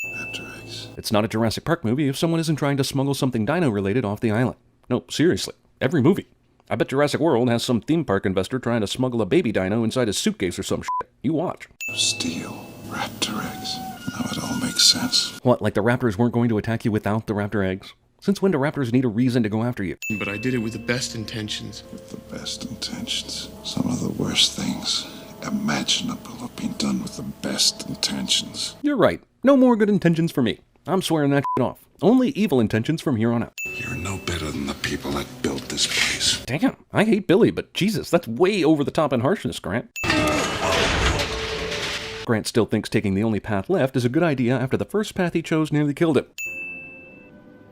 Speaker 2: It's not a Jurassic Park movie if someone isn't trying to smuggle something dino-related off the island. No, seriously, every movie. I bet Jurassic World has some theme park investor trying to smuggle a baby dino inside his suitcase or some shit. You watch.
Speaker 13: Steel, raptor eggs. Now it all makes sense.
Speaker 2: What, like the raptors weren't going to attack you without the raptor eggs? Since when do raptors need a reason to go after you?
Speaker 12: But I did it with the best intentions.
Speaker 13: With the best intentions. Some of the worst things imaginable have been done with the best intentions.
Speaker 2: You're right. No more good intentions for me. I'm swearing that shit off. Only evil intentions from here on out.
Speaker 13: You're no better than the people that built this place.
Speaker 2: Damn, I hate Billy, but Jesus, that's way over the top in harshness, Grant. Grant still thinks taking the only path left is a good idea after the first path he chose nearly killed him.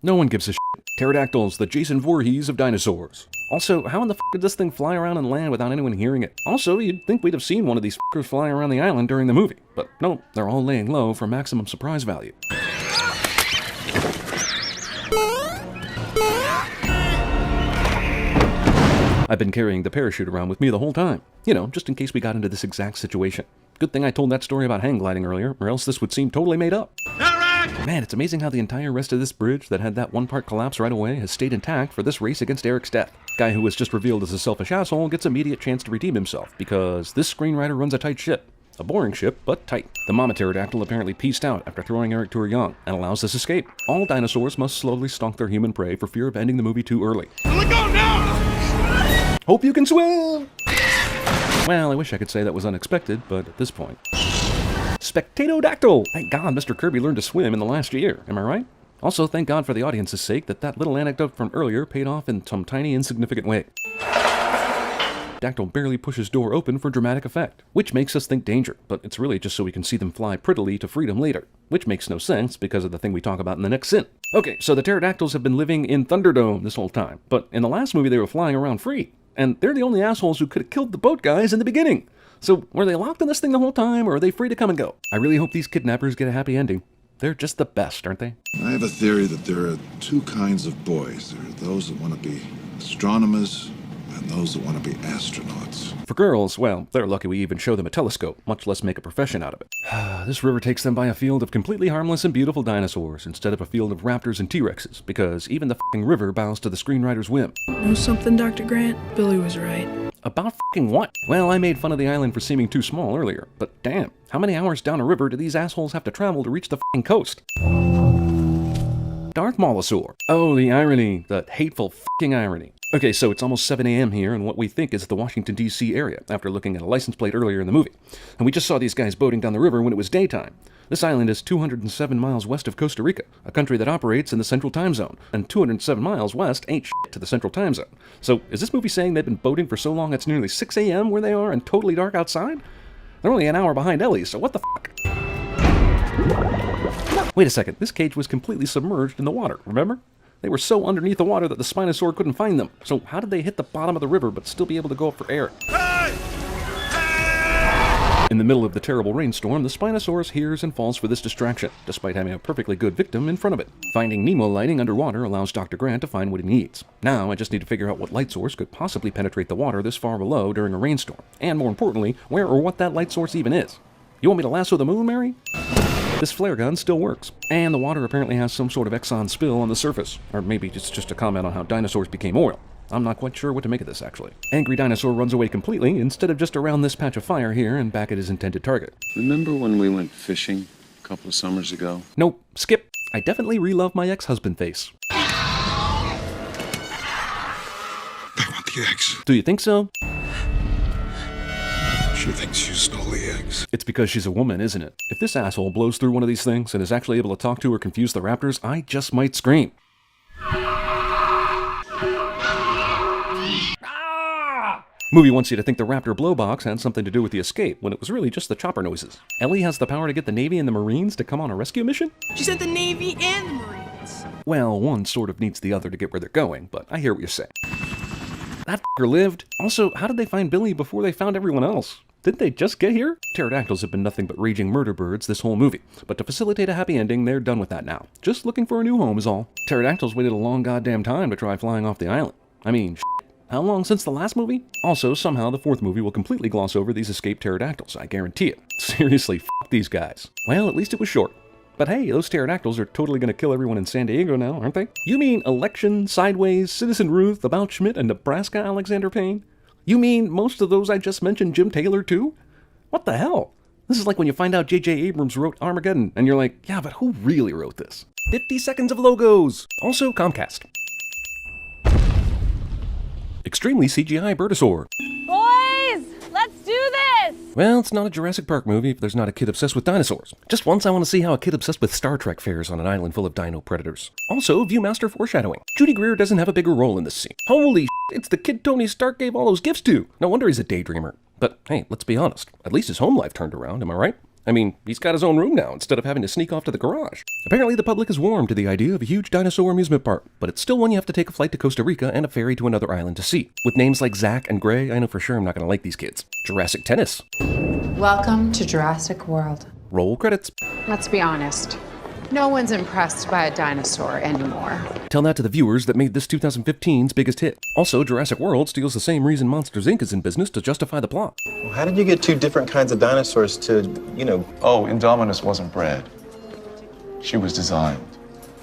Speaker 2: No one gives a shit. Pterodactyls, the Jason Voorhees of dinosaurs. Also, how in the f did this thing fly around and land without anyone hearing it? Also, you'd think we'd have seen one of these f***ers flying around the island during the movie. But no, they're all laying low for maximum surprise value. I've been carrying the parachute around with me the whole time. You know, just in case we got into this exact situation. Good thing I told that story about hang gliding earlier, or else this would seem totally made up. Man, it's amazing how the entire rest of this bridge that had that one part collapse right away has stayed intact for this race against Eric's death. Guy who was just revealed as a selfish asshole gets immediate chance to redeem himself, because this screenwriter runs a tight ship. A boring ship, but tight. The mama pterodactyl apparently peaced out after throwing Eric to her young, and allows this escape. All dinosaurs must slowly stalk their human prey for fear of ending the movie too early.
Speaker 12: Let go now!
Speaker 2: Hope you can swim! Well, I wish I could say that was unexpected, but at this point... Spectatodactyl! Thank God Mr. Kirby learned to swim in the last year, am I right? Also, thank God for the audience's sake that little anecdote from earlier paid off in some tiny insignificant way. Dactyl barely pushes door open for dramatic effect, which makes us think danger, but it's really just so we can see them fly prettily to freedom later, which makes no sense because of the thing we talk about in the next sin. Okay, so the pterodactyls have been living in Thunderdome this whole time, but in the last movie they were flying around free, and they're the only assholes who could have killed the boat guys in the beginning. So were they locked in this thing the whole time, or are they free to come and go? I really hope these kidnappers get a happy ending. They're just the best, aren't they?
Speaker 13: I have a theory that there are two kinds of boys. There are those that want to be astronomers and those that want to be astronauts.
Speaker 2: For girls, well, they're lucky we even show them a telescope, much less make a profession out of it. This river takes them by a field of completely harmless and beautiful dinosaurs instead of a field of raptors and T-Rexes, because even the f***ing river bows to the screenwriter's whim.
Speaker 4: Know something, Dr. Grant? Billy was right.
Speaker 2: About f***ing what? Well, I made fun of the island for seeming too small earlier, but damn, how many hours down a river do these assholes have to travel to reach the f***ing coast? Darth Maulosaur. Oh, the irony. The hateful f***ing irony. Okay, so it's almost 7 a.m. here in what we think is the Washington, D.C. area, after looking at a license plate earlier in the movie. And we just saw these guys boating down the river when it was daytime. This island is 207 miles west of Costa Rica, a country that operates in the Central Time Zone, and 207 miles west ain't shit to the Central Time Zone. So is this movie saying they've been boating for so long it's nearly 6 a.m. where they are and totally dark outside? They're only an hour behind Ellie, so what the fuck? Wait a second, this cage was completely submerged in the water, remember? They were so underneath the water that the Spinosaur couldn't find them. So how did they hit the bottom of the river but still be able to go up for air? In the middle of the terrible rainstorm, the Spinosaurus hears and falls for this distraction, despite having a perfectly good victim in front of it. Finding Nemo lighting underwater allows Dr. Grant to find what he needs. Now I just need to figure out what light source could possibly penetrate the water this far below during a rainstorm, and more importantly, where or what that light source even is. You want me to lasso the moon, Mary? This flare gun still works, and the water apparently has some sort of Exxon spill on the surface, or maybe it's just a comment on how dinosaurs became oil. I'm not quite sure what to make of this, actually. Angry Dinosaur runs away completely, instead of just around this patch of fire here and back at his intended target.
Speaker 18: Remember when we went fishing a couple of summers ago?
Speaker 2: Nope, skip. I definitely re-love my ex-husband face.
Speaker 13: They want the eggs.
Speaker 2: Do you think so?
Speaker 13: She thinks you stole the eggs.
Speaker 2: It's because she's a woman, isn't it? If this asshole blows through one of these things and is actually able to talk to or confuse the raptors, I just might scream. Movie wants you to think the raptor blowbox had something to do with the escape, when it was really just the chopper noises. Ellie has the power to get the Navy and the Marines to come on a rescue mission?
Speaker 11: She said the Navy and the Marines.
Speaker 2: Well, one sort of needs the other to get where they're going, but I hear what you're saying. That f***er lived. Also, how did they find Billy before they found everyone else? Didn't they just get here? Pterodactyls have been nothing but raging murder birds this whole movie, but to facilitate a happy ending, they're done with that now. Just looking for a new home is all. Pterodactyls waited a long goddamn time to try flying off the island. I mean, how long since the last movie? Also, somehow the fourth movie will completely gloss over these escaped pterodactyls, I guarantee it. Seriously, f*** these guys. Well, at least it was short. But hey, those pterodactyls are totally gonna kill everyone in San Diego now, aren't they? You mean Election, Sideways, Citizen Ruth, About Schmidt, and Nebraska Alexander Payne? You mean most of those I just mentioned Jim Taylor too? What the hell? This is like when you find out J.J. Abrams wrote Armageddon, and you're like, yeah, but who really wrote this? 50 seconds of logos! Also, Comcast. Extremely CGI Birdosaur.
Speaker 7: Boys, let's do this!
Speaker 2: Well, it's not a Jurassic Park movie if there's not a kid obsessed with dinosaurs. Just once I want to see how a kid obsessed with Star Trek fares on an island full of dino predators. Also, Viewmaster foreshadowing. Judy Greer doesn't have a bigger role in this scene. Holy shit, it's the kid Tony Stark gave all those gifts to! No wonder he's a daydreamer. But hey, let's be honest. At least his home life turned around, am I right? I mean, he's got his own room now instead of having to sneak off to the garage. Apparently the public is warm to the idea of a huge dinosaur amusement park, but it's still one you have to take a flight to Costa Rica and a ferry to another island to see. With names like Zach and Gray, I know for sure I'm not going to like these kids. Jurassic Tennis.
Speaker 20: Welcome to Jurassic World.
Speaker 2: Roll credits.
Speaker 20: Let's be honest. No one's impressed by a dinosaur anymore.
Speaker 2: Tell that to the viewers that made this 2015's biggest hit. Also, Jurassic World steals the same reason Monsters, Inc. is in business to justify the plot.
Speaker 21: Well, how did you get two different kinds of dinosaurs to,
Speaker 3: Oh, Indominus wasn't bred. She was designed.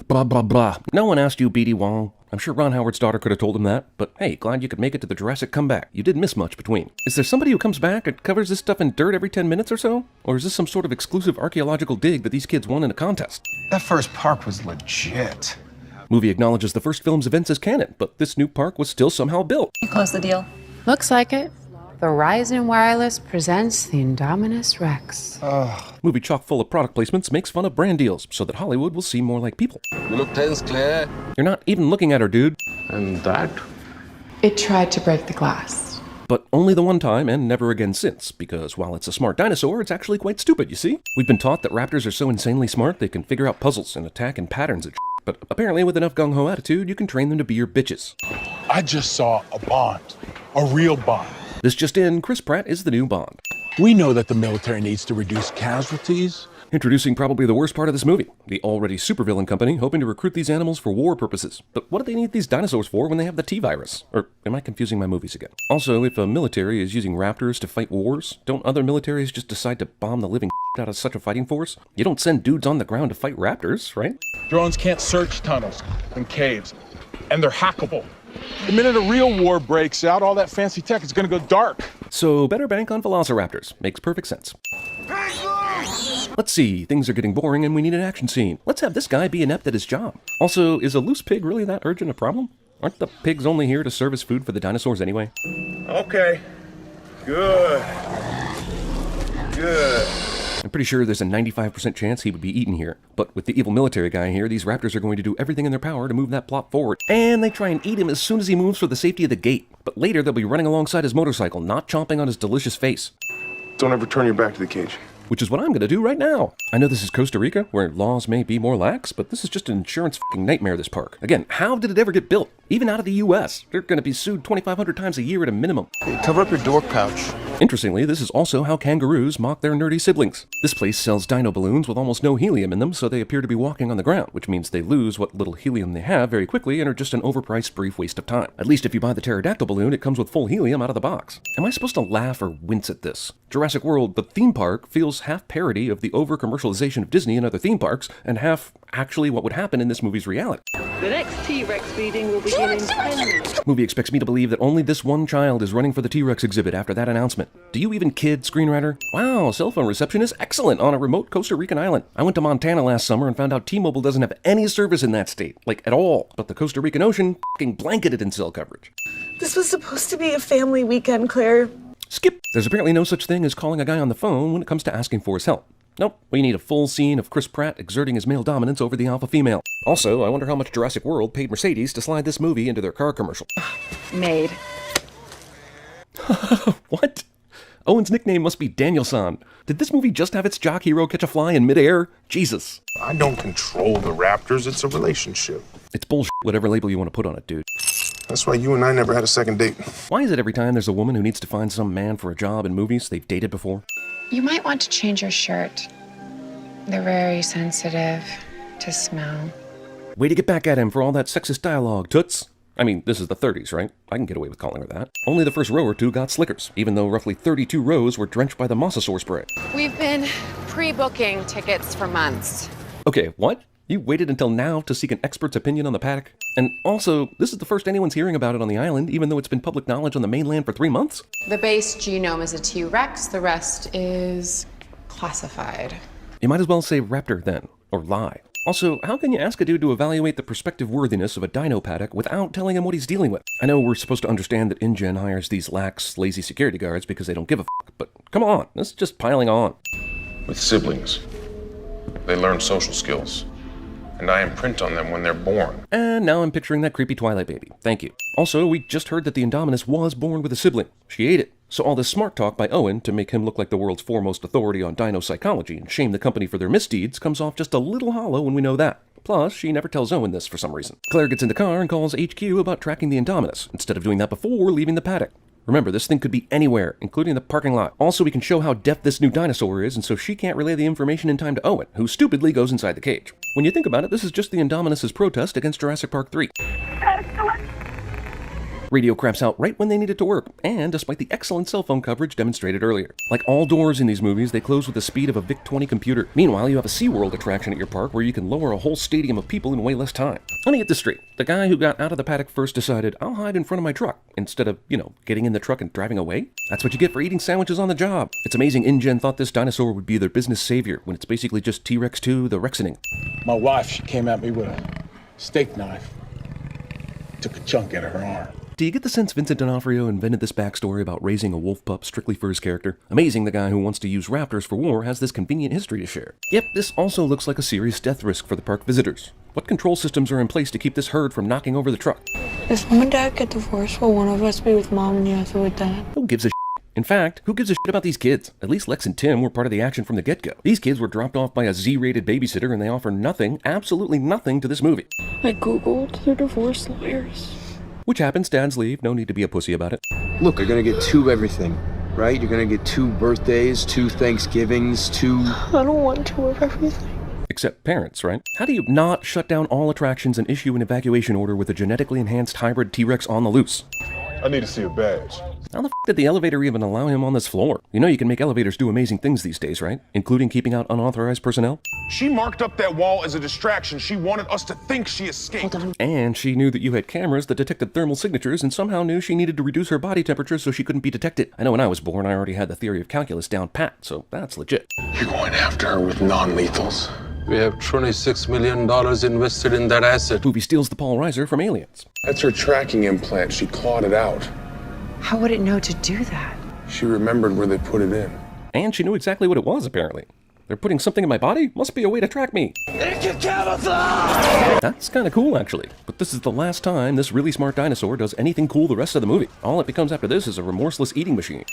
Speaker 2: Blah, blah, blah. No one asked you, B.D. Wong. I'm sure Ron Howard's daughter could have told him that, but hey, glad you could make it to the Jurassic comeback. You didn't miss much between. Is there somebody who comes back and covers this stuff in dirt every 10 minutes or so? Or is this some sort of exclusive archaeological dig that these kids won in a contest?
Speaker 3: That first park was legit.
Speaker 2: Movie acknowledges the first film's events as canon, but this new park was still somehow built.
Speaker 20: You close the deal. Looks like it. Verizon Wireless presents the Indominus Rex.
Speaker 2: Movie chock full of product placements makes fun of brand deals so that Hollywood will seem more like people.
Speaker 18: You look tense, Claire.
Speaker 2: You're not even looking at her, dude.
Speaker 18: And that?
Speaker 20: It tried to break the glass.
Speaker 2: But only the one time and never again since, because while it's a smart dinosaur, it's actually quite stupid, you see? We've been taught that raptors are so insanely smart they can figure out puzzles and attack in patterns and shit. But apparently with enough gung-ho attitude, you can train them to be your bitches.
Speaker 10: I just saw a Bond. A real Bond.
Speaker 2: This just in, Chris Pratt is the new Bond.
Speaker 10: We know that the military needs to reduce casualties.
Speaker 2: Introducing probably the worst part of this movie, the already supervillain company hoping to recruit these animals for war purposes. But what do they need these dinosaurs for when they have the T-virus? Or am I confusing my movies again? Also, if a military is using raptors to fight wars, don't other militaries just decide to bomb the living out of such a fighting force? You don't send dudes on the ground to fight raptors, right?
Speaker 10: Drones can't search tunnels and caves, and they're hackable. The minute a real war breaks out, all that fancy tech is gonna go dark.
Speaker 2: So better bank on velociraptors. Makes perfect sense. Let's see, things are getting boring and we need an action scene. Let's have this guy be inept at his job. Also, is a loose pig really that urgent a problem? Aren't the pigs only here to serve as food for the dinosaurs anyway?
Speaker 10: Okay. Good. Good.
Speaker 2: I'm pretty sure there's a 95% chance he would be eaten here. But with the evil military guy here, these raptors are going to do everything in their power to move that plot forward. And they try and eat him as soon as he moves for the safety of the gate. But later they'll be running alongside his motorcycle, not chomping on his delicious face.
Speaker 22: Don't ever turn your back to the cage.
Speaker 2: Which is what I'm gonna do right now. I know this is Costa Rica, where laws may be more lax, but this is just an insurance f***ing nightmare, this park. Again, how did it ever get built? Even out of the US, they're gonna be sued 2,500 times a year at a minimum.
Speaker 22: Hey, cover up your dork pouch.
Speaker 2: Interestingly, this is also how kangaroos mock their nerdy siblings. This place sells dino balloons with almost no helium in them, so they appear to be walking on the ground, which means they lose what little helium they have very quickly and are just an overpriced brief waste of time. At least if you buy the pterodactyl balloon, it comes with full helium out of the box. Am I supposed to laugh or wince at this? Jurassic World, the theme park, feels half parody of the over-commercialization of Disney and other theme parks, and half actually what would happen in this movie's reality.
Speaker 23: The next T-Rex feeding will begin in 10 minutes.
Speaker 2: Movie expects me to believe that only this one child is running for the T-Rex exhibit after that announcement. Do you even kid, screenwriter? Wow, cell phone reception is excellent on a remote Costa Rican island. I went to Montana last summer and found out T-Mobile doesn't have any service in that state, like at all. But the Costa Rican Ocean f***ing blanketed in cell coverage.
Speaker 24: This was supposed to be a family weekend, Claire.
Speaker 2: Skip! There's apparently no such thing as calling a guy on the phone when it comes to asking for his help. Nope, we need a full scene of Chris Pratt exerting his male dominance over the alpha female. Also, I wonder how much Jurassic World paid Mercedes to slide this movie into their car commercial.
Speaker 23: Made.
Speaker 2: What? Owen's nickname must be Daniel-san. Did this movie just have its jock hero catch a fly in midair? Jesus.
Speaker 22: I don't control the raptors, it's a relationship.
Speaker 2: It's bullshit, whatever label you want to put on it, dude.
Speaker 22: That's why you and I never had a second date.
Speaker 2: Why is it every time there's a woman who needs to find some man for a job in movies they've dated before?
Speaker 20: You might want to change your shirt. They're very sensitive to smell.
Speaker 2: Way to get back at him for all that sexist dialogue, toots. I mean, this is the 30s, right? I can get away with calling her that. Only the first row or two got slickers, even though roughly 32 rows were drenched by the mosasaur spray.
Speaker 20: We've been pre-booking tickets for months.
Speaker 2: Okay, what? You waited until now to seek an expert's opinion on the paddock? And also, this is the first anyone's hearing about it on the island, even though it's been public knowledge on the mainland for 3 months?
Speaker 20: The base genome is a T-Rex, the rest is classified.
Speaker 2: You might as well say raptor then, or lie. Also, how can you ask a dude to evaluate the prospective worthiness of a dino paddock without telling him what he's dealing with? I know we're supposed to understand that InGen hires these lax, lazy security guards because they don't give a f***, but come on, this is just piling on.
Speaker 22: With siblings, they learn social skills, and I imprint on them when they're born.
Speaker 2: And now I'm picturing that creepy Twilight baby. Thank you. Also, we just heard that the Indominus was born with a sibling. She ate it. So all this smart talk by Owen to make him look like the world's foremost authority on dino psychology and shame the company for their misdeeds comes off just a little hollow when we know that. Plus, she never tells Owen this for some reason. Claire gets in the car and calls HQ about tracking the Indominus, instead of doing that before leaving the paddock. Remember, this thing could be anywhere, including the parking lot. Also, we can show how deaf this new dinosaur is, and so she can't relay the information in time to Owen, who stupidly goes inside the cage. When you think about it, this is just the Indominus's protest against Jurassic Park 3. Radio craps out right when they need it to work, and despite the excellent cell phone coverage demonstrated earlier. Like all doors in these movies, they close with the speed of a VIC-20 computer. Meanwhile, you have a SeaWorld attraction at your park where you can lower a whole stadium of people in way less time. Let me get this straight. The guy who got out of the paddock first decided, I'll hide in front of my truck, instead of, getting in the truck and driving away? That's what you get for eating sandwiches on the job. It's amazing InGen thought this dinosaur would be their business savior, when it's basically just T-Rex 2, the Rexening.
Speaker 10: My wife, she came at me with a steak knife. Took a chunk out of her arm.
Speaker 2: Do you get the sense Vincent D'Onofrio invented this backstory about raising a wolf pup strictly for his character? Amazing the guy who wants to use raptors for war has this convenient history to share. Yep, this also looks like a serious death risk for the park visitors. What control systems are in place to keep this herd from knocking over the truck?
Speaker 4: If mom and dad get divorced, will one of us be with mom and the other with dad?
Speaker 2: Who gives a shit? In fact, who gives a shit about these kids? At least Lex and Tim were part of the action from the get-go. These kids were dropped off by a Z-rated babysitter and they offer nothing, absolutely nothing to this movie.
Speaker 4: I googled their divorce lawyers.
Speaker 2: Which happens, dads leave, no need to be a pussy about it.
Speaker 1: Look, you're gonna get 2 of everything, right? You're gonna get 2 birthdays, 2 Thanksgivings, 2...
Speaker 4: I don't want 2 of everything.
Speaker 2: Except parents, right? How do you not shut down all attractions and issue an evacuation order with a genetically enhanced hybrid T-Rex on the loose?
Speaker 10: I need to see a badge.
Speaker 2: How the f*** did the elevator even allow him on this floor? You know you can make elevators do amazing things these days, right? Including keeping out unauthorized personnel?
Speaker 10: She marked up that wall as a distraction. She wanted us to think she escaped.
Speaker 2: And she knew that you had cameras that detected thermal signatures and somehow knew she needed to reduce her body temperature so she couldn't be detected. I know when I was born, I already had the theory of calculus down pat, so that's legit.
Speaker 22: You're going after her with non-lethals?
Speaker 5: We have $26 million invested in that asset.
Speaker 2: Movie steals the Paul Reiser from Aliens.
Speaker 22: That's her tracking implant. She clawed it out.
Speaker 20: How would it know to do that?
Speaker 22: She remembered where they put it in.
Speaker 2: And she knew exactly what it was, apparently. They're putting something in my body? Must be a way to track me.
Speaker 19: It can camouflage!
Speaker 2: That's kind of cool, actually. But this is the last time this really smart dinosaur does anything cool the rest of the movie. All it becomes after this is a remorseless eating machine.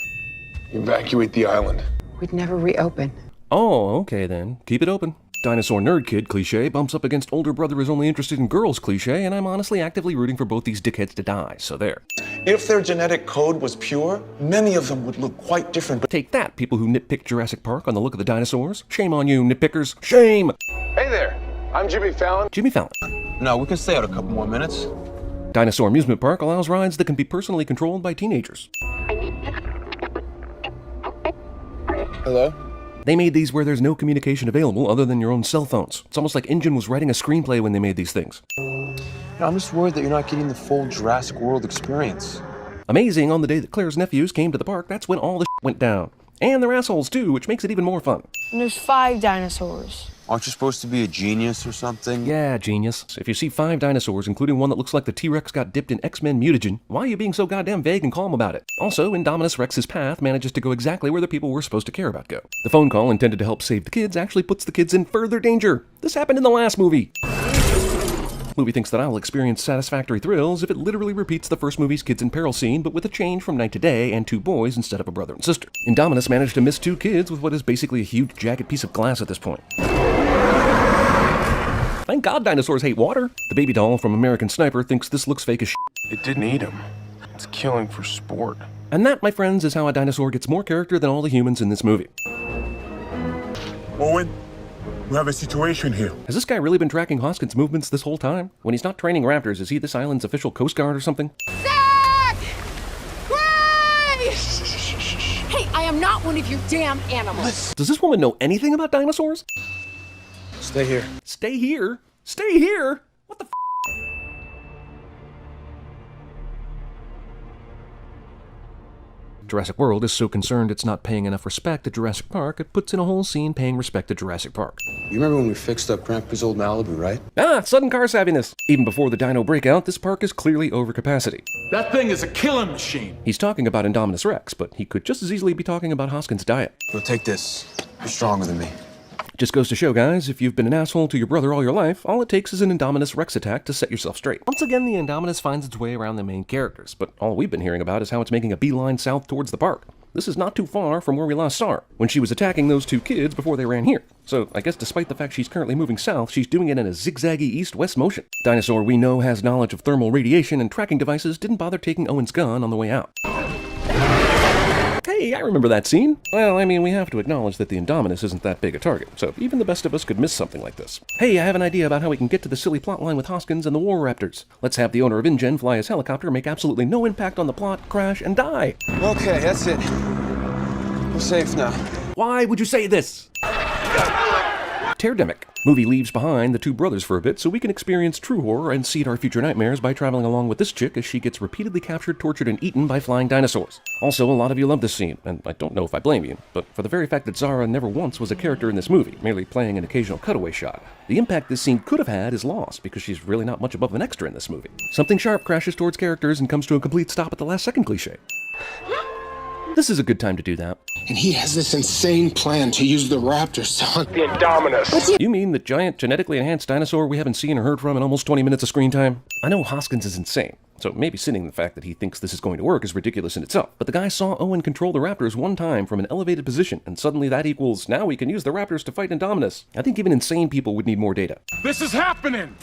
Speaker 22: Evacuate the island.
Speaker 20: We'd never reopen.
Speaker 2: Oh, okay then. Keep it open. Dinosaur nerd kid cliche bumps up against older brother is only interested in girls cliche, and I'm honestly actively rooting for both these dickheads to die, so there.
Speaker 3: If their genetic code was pure, many of them would look quite different.
Speaker 2: Take that, people who nitpick Jurassic Park on the look of the dinosaurs. Shame on you, nitpickers. Shame!
Speaker 10: Hey there, I'm Jimmy Fallon.
Speaker 2: Jimmy Fallon.
Speaker 1: No, we can stay out a couple more minutes.
Speaker 2: Dinosaur Amusement Park allows rides that can be personally controlled by teenagers.
Speaker 1: Hello?
Speaker 2: They made these where there's no communication available other than your own cell phones. It's almost like InGen was writing a screenplay when they made these things.
Speaker 1: I'm just worried that you're not getting the full Jurassic World experience.
Speaker 2: Amazing, on the day that Claire's nephews came to the park, that's when all the went down. And they're assholes too, which makes it even more fun.
Speaker 4: And there's 5 dinosaurs.
Speaker 1: Aren't you supposed to be a genius or something?
Speaker 2: Yeah, genius. If you see 5 dinosaurs, including one that looks like the T-Rex got dipped in X-Men mutagen, why are you being so goddamn vague and calm about it? Also, Indominus Rex's path manages to go exactly where the people we're supposed to care about go. The phone call intended to help save the kids actually puts the kids in further danger. This happened in the last movie. Movie thinks that I'll experience satisfactory thrills if it literally repeats the first movie's kids in peril scene, but with a change from night to day and 2 boys instead of a brother and sister. Indominus managed to miss 2 kids with what is basically a huge jagged piece of glass at this point. Thank God dinosaurs hate water. The baby doll from American Sniper thinks this looks fake as shit.
Speaker 10: It didn't eat him. It's killing for sport.
Speaker 2: And that, my friends, is how a dinosaur gets more character than all the humans in this movie.
Speaker 10: Owen, we have a situation here.
Speaker 2: Has this guy really been tracking Hoskins' movements this whole time? When he's not training raptors, is he this island's official Coast Guard or something?
Speaker 6: Zach! Grace! Hey, I am not one of your damn animals.
Speaker 2: Does this woman know anything about dinosaurs?
Speaker 1: Stay here.
Speaker 2: Stay here? Stay here? What the f***? Jurassic World is so concerned it's not paying enough respect to Jurassic Park, it puts in a whole scene paying respect to Jurassic Park.
Speaker 1: You remember when we fixed up Grandpa's old Malibu, right?
Speaker 2: Ah, sudden car savviness. Even before the dino breakout, this park is clearly over capacity.
Speaker 10: That thing is a killing machine.
Speaker 2: He's talking about Indominus Rex, but he could just as easily be talking about Hoskins' diet.
Speaker 1: Go take this. You're stronger than me.
Speaker 2: Just goes to show, guys, if you've been an asshole to your brother all your life, all it takes is an Indominus Rex attack to set yourself straight. Once again, the Indominus finds its way around the main characters, but all we've been hearing about is how it's making a beeline south towards the park. This is not too far from where we last saw her, when she was attacking those 2 kids before they ran here. So I guess despite the fact she's currently moving south, she's doing it in a zigzaggy east-west motion. Dinosaur we know has knowledge of thermal radiation and tracking devices didn't bother taking Owen's gun on the way out. Hey, I remember that scene. Well, I mean, we have to acknowledge that the Indominus isn't that big a target, so even the best of us could miss something like this. Hey, I have an idea about how we can get to the silly plotline with Hoskins and the War Raptors. Let's have the owner of InGen fly his helicopter, make absolutely no impact on the plot, crash, and die.
Speaker 1: Okay, that's it. We're safe now.
Speaker 2: Why would you say this? Teardemic. Movie leaves behind the 2 brothers for a bit so we can experience true horror and seed our future nightmares by traveling along with this chick as she gets repeatedly captured, tortured, and eaten by flying dinosaurs. Also, a lot of you love this scene, and I don't know if I blame you, but for the very fact that Zara never once was a character in this movie, merely playing an occasional cutaway shot, the impact this scene could have had is lost because she's really not much above an extra in this movie. Something sharp crashes towards characters and comes to a complete stop at the last second cliche. This is a good time to do that.
Speaker 8: And he has this insane plan to use the raptors to hunt the Indominus.
Speaker 2: You mean the giant genetically enhanced dinosaur we haven't seen or heard from in almost 20 minutes of screen time? I know Hoskins is insane, so maybe sitting the fact that he thinks this is going to work is ridiculous in itself. But the guy saw Owen control the raptors one time from an elevated position, and suddenly that equals, now we can use the raptors to fight Indominus. I think even insane people would need more data.
Speaker 10: This is happening!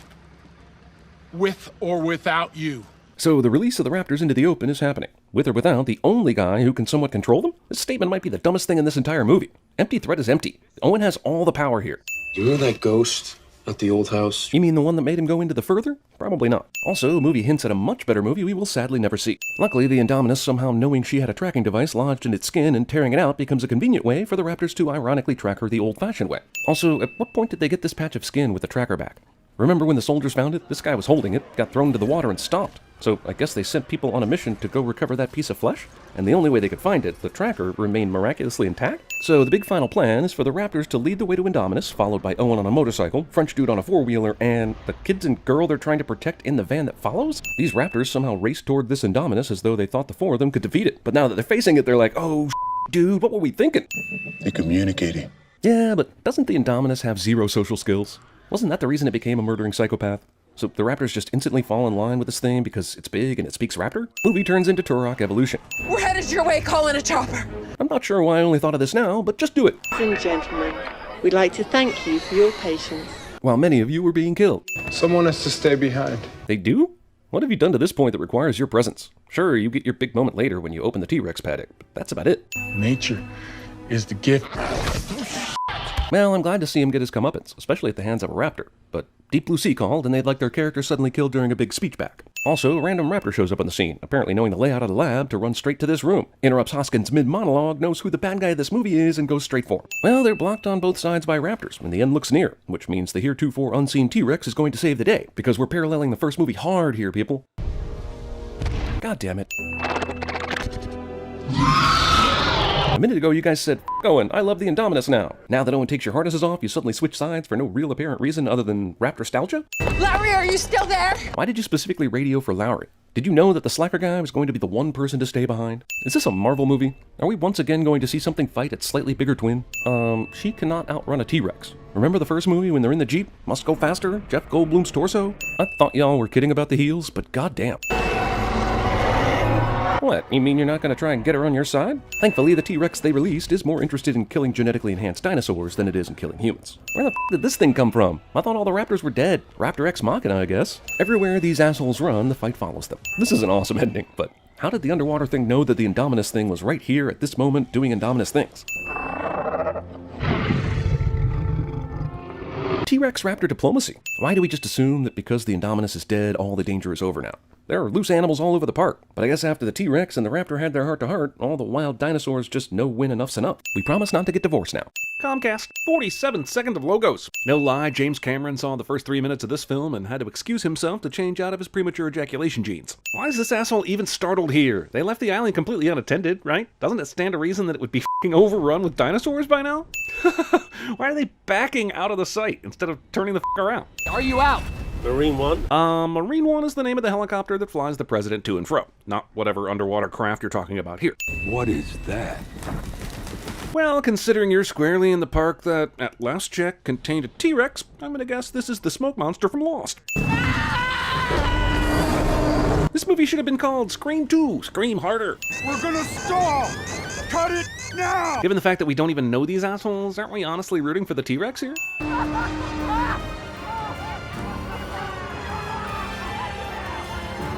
Speaker 10: With or without you.
Speaker 2: So the release of the raptors into the open is happening. With or without the only guy who can somewhat control them? This statement might be the dumbest thing in this entire movie. Empty threat is empty. Owen has all the power here.
Speaker 1: You know that ghost at the old house?
Speaker 2: You mean the one that made him go into the further? Probably not. Also, the movie hints at a much better movie we will sadly never see. Luckily, the Indominus somehow knowing she had a tracking device lodged in its skin and tearing it out becomes a convenient way for the raptors to ironically track her the old-fashioned way. Also, at what point did they get this patch of skin with the tracker back? Remember when the soldiers found it? This guy was holding it, got thrown into the water and stomped. So I guess they sent people on a mission to go recover that piece of flesh? And the only way they could find it, the tracker, remained miraculously intact? So the big final plan is for the raptors to lead the way to Indominus, followed by Owen on a motorcycle, French dude on a four-wheeler, and the kids and girl they're trying to protect in the van that follows? These raptors somehow race toward this Indominus as though they thought the four of them could defeat it. But now that they're facing it, they're like, oh, dude, what were we thinking?
Speaker 3: They're communicating.
Speaker 2: Yeah, but doesn't the Indominus have zero social skills? Wasn't that the reason it became a murdering psychopath? So the raptors just instantly fall in line with this thing because it's big and it speaks raptor? Movie turns into Turok evolution.
Speaker 11: We're headed your way, calling a chopper.
Speaker 2: I'm not sure why I only thought of this now, but just do it.
Speaker 23: Ladies and gentlemen, we'd like to thank you for your patience.
Speaker 2: While many of you were being killed.
Speaker 10: Someone has to stay behind.
Speaker 2: They do? What have you done to this point that requires your presence? Sure, you get your big moment later when you open the T-Rex paddock, but that's about it.
Speaker 10: Nature is the gift.
Speaker 2: Well, I'm glad to see him get his comeuppance, especially at the hands of a raptor. But Deep Blue Sea called, and they'd like their character suddenly killed during a big speech back. Also, a random raptor shows up on the scene, apparently knowing the layout of the lab to run straight to this room. Interrupts Hoskins mid-monologue, knows who the bad guy of this movie is, and goes straight for him. Well, they're blocked on both sides by raptors, and the end looks near, which means the heretofore unseen T-Rex is going to save the day, because we're paralleling the first movie hard here, people. God damn it. A minute ago, you guys said, Owen, I love the Indominus now. Now that Owen takes your harnesses off, you suddenly switch sides for no real apparent reason other than raptor-stalgia?
Speaker 11: Lowry, are you still there?
Speaker 2: Why did you specifically radio for Lowry? Did you know that the slacker guy was going to be the one person to stay behind? Is this a Marvel movie? Are we once again going to see something fight its slightly bigger twin? She cannot outrun a T-Rex. Remember the first movie when they're in the Jeep? Must go faster? Jeff Goldblum's torso? I thought y'all were kidding about the heels, but goddamn. What, you mean you're not going to try and get her on your side? Thankfully, the T-Rex they released is more interested in killing genetically enhanced dinosaurs than it is in killing humans. Where the f*** did this thing come from? I thought all the raptors were dead. Raptor Ex Machina, I guess. Everywhere these assholes run, the fight follows them. This is an awesome ending, but how did the underwater thing know that the Indominus thing was right here at this moment doing Indominus things? T-Rex raptor diplomacy. Why do we just assume that because the Indominus is dead, all the danger is over now? There are loose animals all over the park, but I guess after the T-Rex and the raptor had their heart-to-heart, all the wild dinosaurs just know when enough's enough. We promise not to get divorced now. Comcast, 47 seconds of logos. No lie, James Cameron saw the first 3 minutes of this film and had to excuse himself to change out of his premature ejaculation genes. Why is this asshole even startled here? They left the island completely unattended, right? Doesn't it stand to reason that it would be f***ing overrun with dinosaurs by now? Why are they backing out of the site instead of turning the f*** around?
Speaker 19: Are you out? Marine One?
Speaker 2: Marine One is the name of the helicopter that flies the president to and fro, not whatever underwater craft you're talking about here.
Speaker 19: What is that?
Speaker 2: Well, considering you're squarely in the park that, at last check, contained a T-Rex, I'm gonna guess this is the smoke monster from Lost. This movie should have been called Scream 2, Scream Harder.
Speaker 19: We're gonna stall! Cut it now!
Speaker 2: Given the fact that we don't even know these assholes, aren't we honestly rooting for the T-Rex here?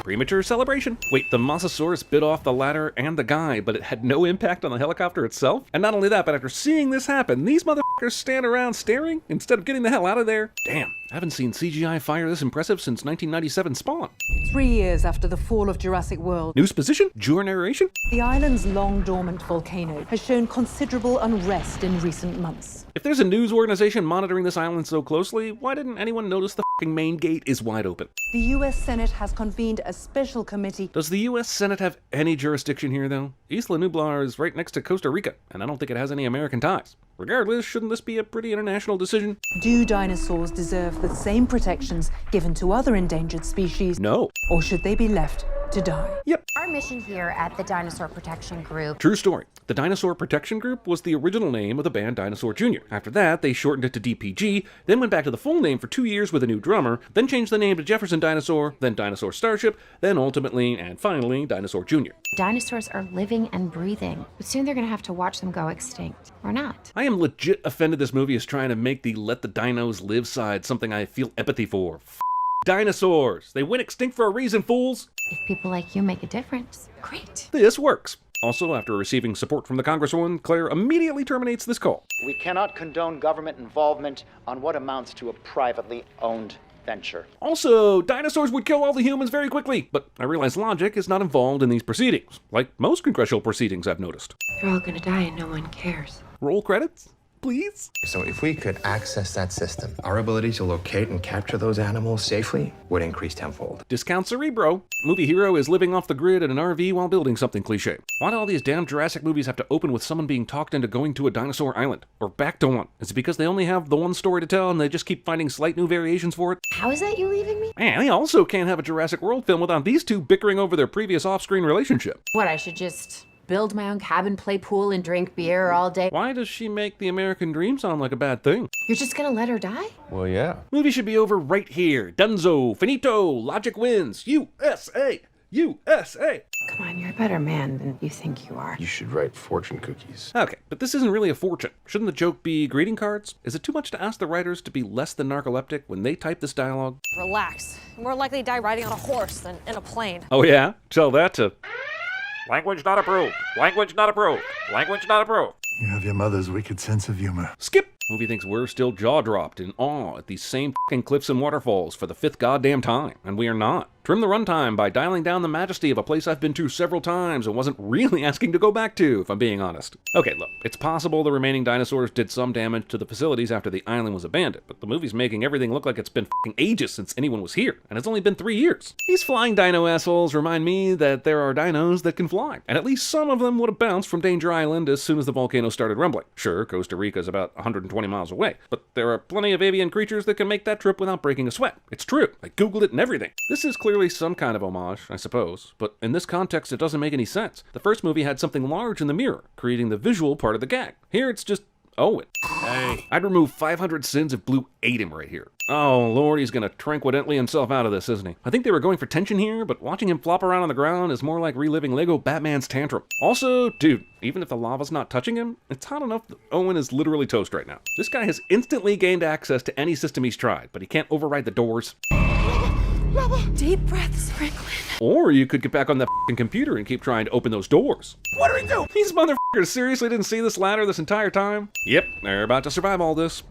Speaker 2: Premature celebration. Wait, the Mosasaurus bit off the ladder and the guy, but it had no impact on the helicopter itself? And not only that, but after seeing this happen, these motherfuckers stand around staring instead of getting the hell out of there? Damn, I haven't seen CGI fire this impressive since 1997 Spawn.
Speaker 9: 3 years after the fall of Jurassic World,
Speaker 2: News position? Jure narration?
Speaker 9: the island's long-dormant volcano has shown considerable unrest in recent months.
Speaker 2: If there's a news organization monitoring this island so closely, why didn't anyone notice the fucking main gate is wide open?
Speaker 9: The U.S. Senate has convened a special committee.
Speaker 2: Does the U.S. Senate have any jurisdiction here, though? Isla Nublar is right next to Costa Rica, and I don't think it has any American ties. Regardless, shouldn't this be a pretty international decision?
Speaker 9: Do dinosaurs deserve the same protections given to other endangered species?
Speaker 2: No.
Speaker 9: Or should they be left to die.
Speaker 2: Yep.
Speaker 14: Our mission here at the Dinosaur Protection Group.
Speaker 2: True story. The Dinosaur Protection Group was the original name of the band Dinosaur Jr. After that, they shortened it to DPG, then went back to the full name for 2 years with a new drummer, then changed the name to Jefferson Dinosaur, then Dinosaur Starship, then ultimately, and finally, Dinosaur Jr.
Speaker 14: Dinosaurs are living and breathing, but soon they're gonna have to watch them go extinct. Or not.
Speaker 2: I am legit offended this movie is trying to make the let the dinos live side something I feel empathy for. Dinosaurs! They went extinct for a reason, fools!
Speaker 14: If people like you make a difference, great.
Speaker 2: This works. Also, after receiving support from the Congresswoman, Claire immediately terminates this call.
Speaker 15: We cannot condone government involvement on what amounts to a privately owned venture.
Speaker 2: Also, dinosaurs would kill all the humans very quickly, but I realize logic is not involved in these proceedings, like most congressional proceedings I've noticed.
Speaker 14: They're all gonna die and no one cares.
Speaker 2: Roll credits, please?
Speaker 16: So if we could access that system, our ability to locate and capture those animals safely would increase tenfold.
Speaker 2: Discount Cerebro. Movie hero is living off the grid in an RV while building something cliche. Why do all these damn Jurassic movies have to open with someone being talked into going to a dinosaur island? Or back to one? Is it because they only have the one story to tell and they just keep finding slight new variations for it?
Speaker 14: How is that you leaving me?
Speaker 2: Man, they also can't have a Jurassic World film without these two bickering over their previous off-screen relationship.
Speaker 14: What, I should just build my own cabin, play pool, and drink beer all day?
Speaker 2: Why does she make the American dream sound like a bad thing?
Speaker 14: You're just gonna let her die?
Speaker 16: Well, yeah.
Speaker 2: Movie should be over right here. Dunzo, finito, logic wins. USA! USA!
Speaker 14: Come on, you're a better man than you think you are.
Speaker 16: You should write fortune cookies.
Speaker 2: Okay, but this isn't really a fortune. Shouldn't the joke be greeting cards? Is it too much to ask the writers to be less than narcoleptic when they type this dialogue?
Speaker 17: Relax. You're more likely to die riding on a horse than in a plane.
Speaker 2: Oh yeah? Tell that to... Language not approved. Language not approved. Language not approved.
Speaker 13: You have your mother's wicked sense of humor.
Speaker 2: Skip! Movie thinks we're still jaw-dropped in awe at these same f***ing cliffs and waterfalls for the 5th goddamn time, and we are not. Trim the runtime by dialing down the majesty of a place I've been to several times and wasn't really asking to go back to, if I'm being honest. Okay, look, it's possible the remaining dinosaurs did some damage to the facilities after the island was abandoned, but the movie's making everything look like it's been f***ing ages since anyone was here, and it's only been 3 years. These flying dino assholes remind me that there are dinos that can fly, and at least some of them would have bounced from Danger Island as soon as the volcano started rumbling. Sure, Costa Rica's about 120 miles away, but there are plenty of avian creatures that can make that trip without breaking a sweat. It's true. I googled it and everything. This is clearly some kind of homage, I suppose, but in this context it doesn't make any sense. The first movie had something large in the mirror, creating the visual part of the gag. Here it's just Owen. Hey. I'd remove 500 sins if Blue ate him right here. Oh lord, he's gonna tranquilently himself out of this, isn't he? I think they were going for tension here, but watching him flop around on the ground is more like reliving Lego Batman's tantrum. Also, dude, even if the lava's not touching him, it's hot enough that Owen is literally toast right now. This guy has instantly gained access to any system he's tried, but he can't override the doors.
Speaker 14: Deep breaths, Franklin.
Speaker 2: Or you could get back on that f***ing computer and keep trying to open those doors. What do we do? These motherfuckers seriously didn't see this ladder this entire time? Yep, they're about to survive all this.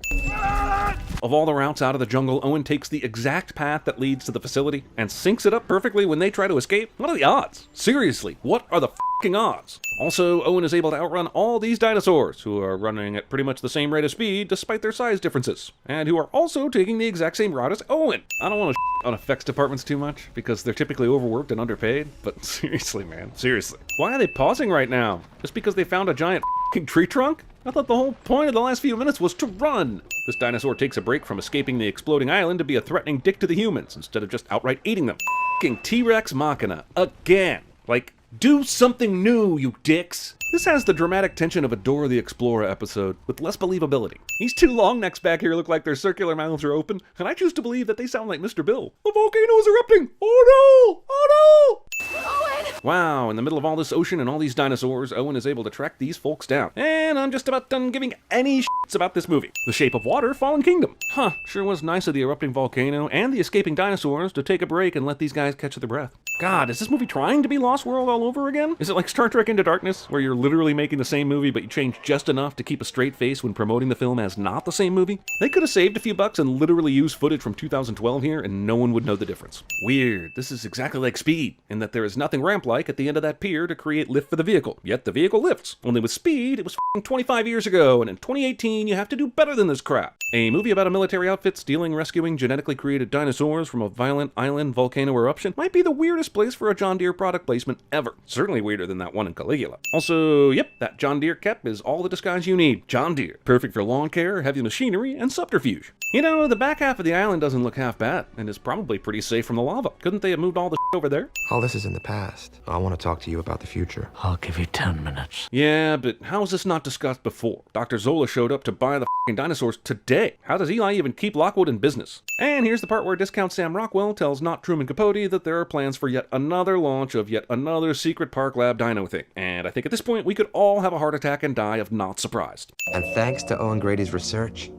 Speaker 2: Of all the routes out of the jungle, Owen takes the exact path that leads to the facility and syncs it up perfectly when they try to escape. What are the odds? Seriously, what are the f***ing odds? Also, Owen is able to outrun all these dinosaurs, who are running at pretty much the same rate of speed despite their size differences, and who are also taking the exact same route as Owen. I don't want to on effects departments too much, because they're typically overworked and underpaid, but seriously, man, seriously. Why are they pausing right now? Just because they found a giant f***ing tree trunk? I thought the whole point of the last few minutes was to run. This dinosaur takes a break from escaping the exploding island to be a threatening dick to the humans, instead of just outright eating them. F***ing T-Rex Machina. Again. Like, do something new, you dicks. This has the dramatic tension of a Dora the Explorer episode, with less believability. These two long necks back here look like their circular mouths are open, and I choose to believe that they sound like Mr. Bill. The volcano is erupting! Oh no! Oh no!
Speaker 14: Owen!
Speaker 2: Wow, in the middle of all this ocean and all these dinosaurs, Owen is able to track these folks down. And I'm just about done giving any shits about this movie. The Shape of Water, Fallen Kingdom. Huh, sure was nice of the erupting volcano and the escaping dinosaurs to take a break and let these guys catch their breath. God, is this movie trying to be Lost World all over again? Is it like Star Trek Into Darkness, where you're literally making the same movie but you change just enough to keep a straight face when promoting the film as not the same movie? They could have saved a few bucks and literally used footage from 2012 here and no one would know the difference. Weird, this is exactly like Speed, in that there is nothing ramp-like at the end of that pier to create lift for the vehicle, yet the vehicle lifts. Only with Speed, it was f***ing 25 years ago, and in 2018 you have to do better than this crap. A movie about a military outfit stealing, rescuing genetically created dinosaurs from a violent island volcano eruption might be the weirdest weirdest place for a John Deere product placement ever. Certainly weirder than that one in Caligula. Also, yep, that John Deere cap is all the disguise you need. John Deere. Perfect for lawn care, heavy machinery, and subterfuge. You know, the back half of the island doesn't look half bad, and is probably pretty safe from the lava. Couldn't they have moved all the shit over there?
Speaker 16: All this is in the past. I want to talk to you about the future.
Speaker 7: I'll give you 10 minutes.
Speaker 2: Yeah, but how is this not discussed before? Dr. Zola showed up to buy the f***ing dinosaurs today. How does Eli even keep Lockwood in business? And here's the part where Discount Sam Rockwell tells not Truman Capote that there are plans for yet another launch of yet another secret Park Lab dino thing. And I think at this point we could all have a heart attack and die of not surprised.
Speaker 16: And thanks to Owen Grady's research,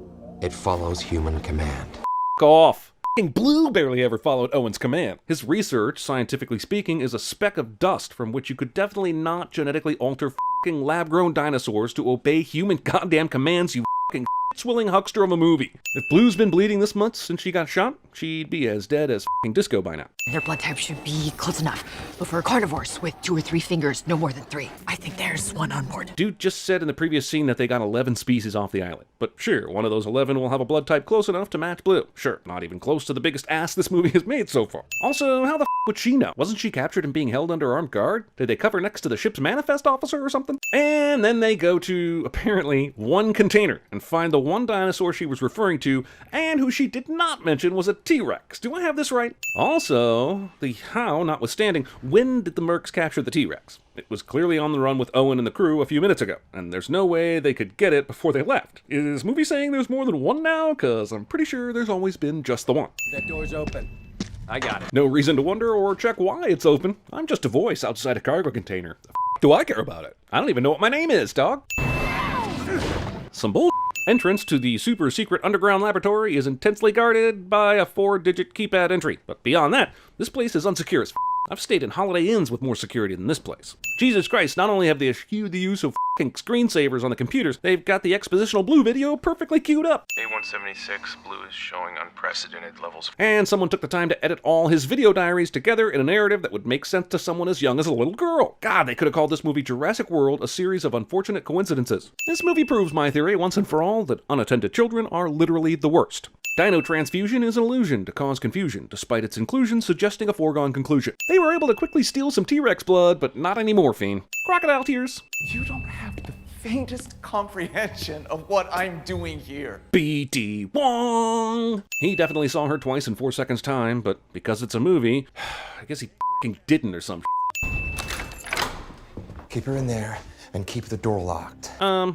Speaker 16: it follows human command.
Speaker 2: F*** off. F***ing Blue barely ever followed Owen's command. His research, scientifically speaking, is a speck of dust from which you could definitely not genetically alter f***ing lab-grown dinosaurs to obey human goddamn commands, you f***ing swilling huckster of a movie. If Blue's been bleeding this much since she got shot, she'd be as dead as f***ing Disco by now.
Speaker 6: Their blood type should be close enough, but for carnivores with 2 or 3 fingers, no more than 3. I think there's one on board.
Speaker 2: Dude just said in the previous scene that they got 11 species off the island. But sure, one of those 11 will have a blood type close enough to match Blue. Sure, not even close to the biggest ass this movie has made so far. Also, how the f*** would she know? Wasn't she captured and being held under armed guard? Did they cover next to the ship's manifest officer or something? And then they go to, apparently, one container and find the one dinosaur she was referring to, and who she did not mention was a T-Rex. Do I have this right? Also, the how notwithstanding, when did the Mercs capture the T-Rex? It was clearly on the run with Owen and the crew a few minutes ago, and there's no way they could get it before they left. Is movie saying there's more than one now? Cause I'm pretty sure there's always been just the one.
Speaker 7: That door's open. I got it.
Speaker 2: No reason to wonder or check why it's open. I'm just a voice outside a cargo container. The f*** do I care about it? I don't even know what my name is, dog. Some bull. Entrance to the super secret underground laboratory is intensely guarded by a 4-digit keypad entry. But beyond that, this place is unsecure as f***. I've stayed in Holiday Inns with more security than this place. Jesus Christ, not only have they eschewed the use of f***ing screensavers on the computers, they've got the expositional Blue video perfectly queued up.
Speaker 22: A176, Blue is showing unprecedented levels.
Speaker 2: And someone took the time to edit all his video diaries together in a narrative that would make sense to someone as young as a little girl. God, they could have called this movie Jurassic World, a series of unfortunate coincidences. This movie proves my theory once and for all that unattended children are literally the worst. Dino transfusion is an illusion to cause confusion, despite its inclusion suggesting a foregone conclusion. They were able to quickly steal some T-Rex blood, but not any morphine. Crocodile tears.
Speaker 12: You don't have the faintest comprehension of what I'm doing here.
Speaker 2: B.D. Wong! He definitely saw her twice in 4 seconds time, but because it's a movie, I guess he f***ing didn't or some
Speaker 16: Keep her in there and keep the door locked.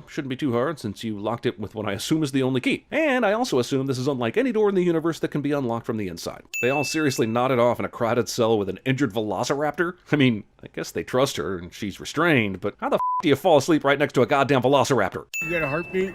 Speaker 2: Shouldn't be too hard since you locked it with what I assume is the only key. And I also assume this is unlike any door in the universe that can be unlocked from the inside. They all seriously nodded off in a crowded cell with an injured velociraptor? I mean, I guess they trust her and she's restrained, but how the f*** do you fall asleep right next to a goddamn velociraptor?
Speaker 19: You got a heartbeat?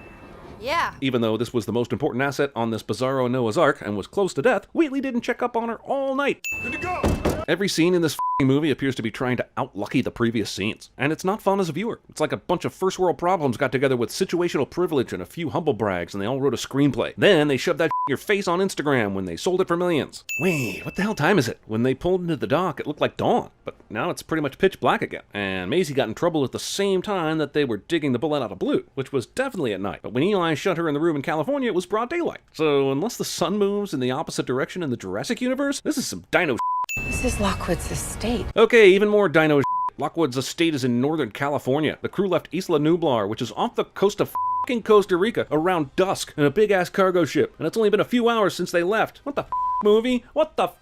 Speaker 17: Yeah.
Speaker 2: Even though this was the most important asset on this bizarro Noah's Ark and was close to death, Wheatley didn't check up on her all night.
Speaker 19: Good to go!
Speaker 2: Every scene in this f***ing movie appears to be trying to outlucky the previous scenes. And it's not fun as a viewer. It's like a bunch of first world problems got together with situational privilege and a few humble brags and they all wrote a screenplay. Then they shoved that in your face on Instagram when they sold it for millions. Wait, what the hell time is it? When they pulled into the dock, it looked like dawn. But now it's pretty much pitch black again. And Maisie got in trouble at the same time that they were digging the bullet out of Blue, which was definitely at night. But when Eli shut her in the room in California, it was broad daylight. So unless the sun moves in the opposite direction in the Jurassic universe, this is some dino
Speaker 11: This is Lockwood's estate.
Speaker 2: Okay, even more dino Lockwood's estate is in Northern California. The crew left Isla Nublar, which is off the coast of f***ing Costa Rica, around dusk in a big-ass cargo ship. And it's only been a few hours since they left. What the f***, movie? What the f***?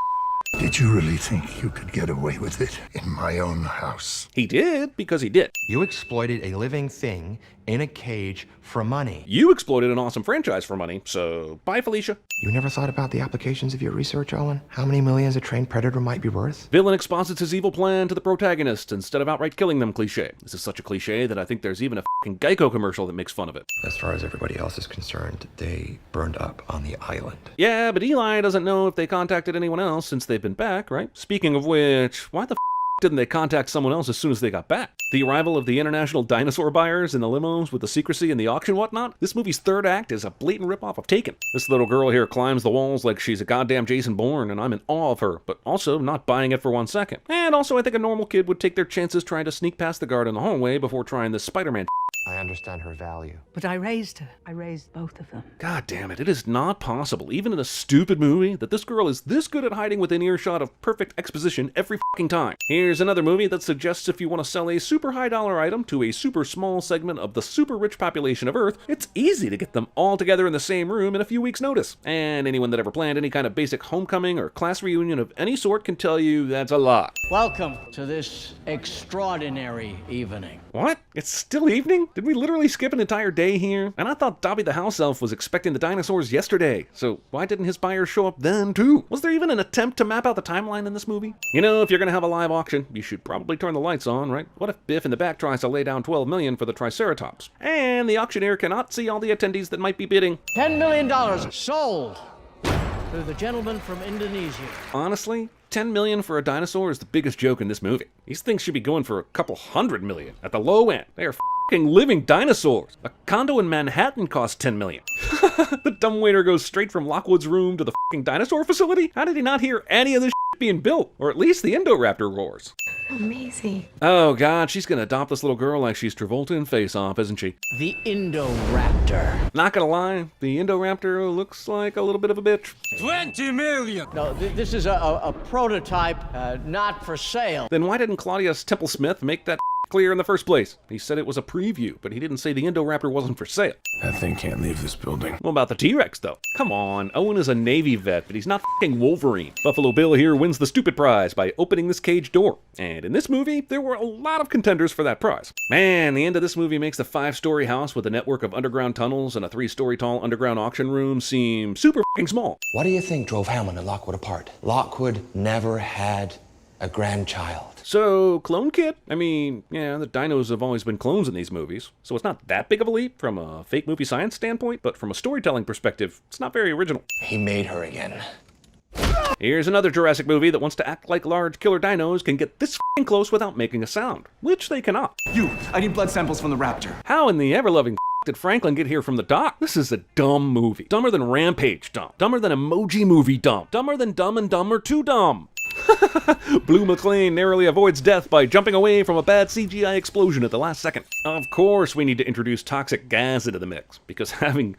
Speaker 13: Did you really think you could get away with it in my own house?
Speaker 2: He did, because he did.
Speaker 16: You exploited a living thing in a cage for money.
Speaker 2: You exploited an awesome franchise for money, so bye, Felicia.
Speaker 16: You never thought about the applications of your research, Owen? How many millions a trained predator might be worth?
Speaker 2: Villain exposits his evil plan to the protagonist instead of outright killing them cliche. This is such a cliche that I think there's even a f***ing Geico commercial that makes fun of it.
Speaker 16: As far as everybody else is concerned, they burned up on the island.
Speaker 2: Yeah, but Eli doesn't know if they contacted anyone else since they've been back, right? Speaking of which, why the f*** didn't they contact someone else as soon as they got back? The arrival of the international dinosaur buyers in the limos with the secrecy and the auction whatnot. This movie's third act is a blatant ripoff of Taken. This little girl here climbs the walls like she's a goddamn Jason Bourne, and I'm in awe of her, but also not buying it for 1 second. And also I think a normal kid would take their chances trying to sneak past the guard in the hallway before trying this Spider-Man.
Speaker 16: I understand her value.
Speaker 23: But I raised her. I raised both of them.
Speaker 2: God damn it, it is not possible, even in a stupid movie, that this girl is this good at hiding within earshot of perfect exposition every fucking time. Here's another movie that suggests if you want to sell a super high dollar item to a super small segment of the super rich population of Earth, it's easy to get them all together in the same room in a few weeks' notice. And anyone that ever planned any kind of basic homecoming or class reunion of any sort can tell you that's a lie.
Speaker 5: Welcome to this extraordinary evening.
Speaker 2: What? It's still evening? Did we literally skip an entire day here? And I thought Dobby the house elf was expecting the dinosaurs yesterday, so why didn't his buyers show up then too? Was there even an attempt to map out the timeline in this movie? You know, if you're gonna have a live auction, you should probably turn the lights on, right? What if Biff in the back tries to lay down 12 million for the Triceratops? And the auctioneer cannot see all the attendees that might be bidding.
Speaker 5: $10 million sold to the gentleman from Indonesia.
Speaker 2: Honestly, 10 million for a dinosaur is the biggest joke in this movie. These things should be going for a couple $100 million at the low end. They are f***ing living dinosaurs. A condo in Manhattan costs 10 million. The dumbwaiter goes straight from Lockwood's room to the f***ing dinosaur facility? How did he not hear any of this shit being built? Or at least the Indoraptor roars.
Speaker 11: Amazing.
Speaker 2: Oh god, she's gonna adopt this little girl like she's Travolta in Face Off, isn't she?
Speaker 5: The Indoraptor.
Speaker 2: Not gonna lie, the Indoraptor looks like a little bit of a bitch.
Speaker 5: 20 million! No, this is a prototype, not for sale.
Speaker 2: Then why didn't Claudius Temple Smith make that clear in the first place? He said it was a preview, but he didn't say the Indoraptor wasn't for sale.
Speaker 10: That thing can't leave this building.
Speaker 2: What about the T-Rex, though? Come on, Owen is a Navy vet, but he's not f***ing Wolverine. Buffalo Bill here wins the stupid prize by opening this cage door. And in this movie, there were a lot of contenders for that prize. Man, the end of this movie makes the 5-story house with a network of underground tunnels and a 3-story tall underground auction room seem super f***ing small.
Speaker 16: What do you think drove Hammond and Lockwood apart? Lockwood never had a grandchild.
Speaker 2: So, clone kid? I mean, yeah, the dinos have always been clones in these movies, so it's not that big of a leap from a fake movie science standpoint, but from a storytelling perspective, it's not very original.
Speaker 16: He made her again.
Speaker 2: Here's another Jurassic movie that wants to act like large killer dinos can get this f***ing close without making a sound, which they cannot.
Speaker 12: I need blood samples from the raptor.
Speaker 2: How in the ever-loving did Franklin get here from the dock? This is a dumb movie. Dumber than Rampage dumb. Dumber than Emoji Movie dumb. Dumber than Dumb and Dumber 2 dumb. Blue McLean narrowly avoids death by jumping away from a bad CGI explosion at the last second. Of course we need to introduce toxic gas into the mix, because having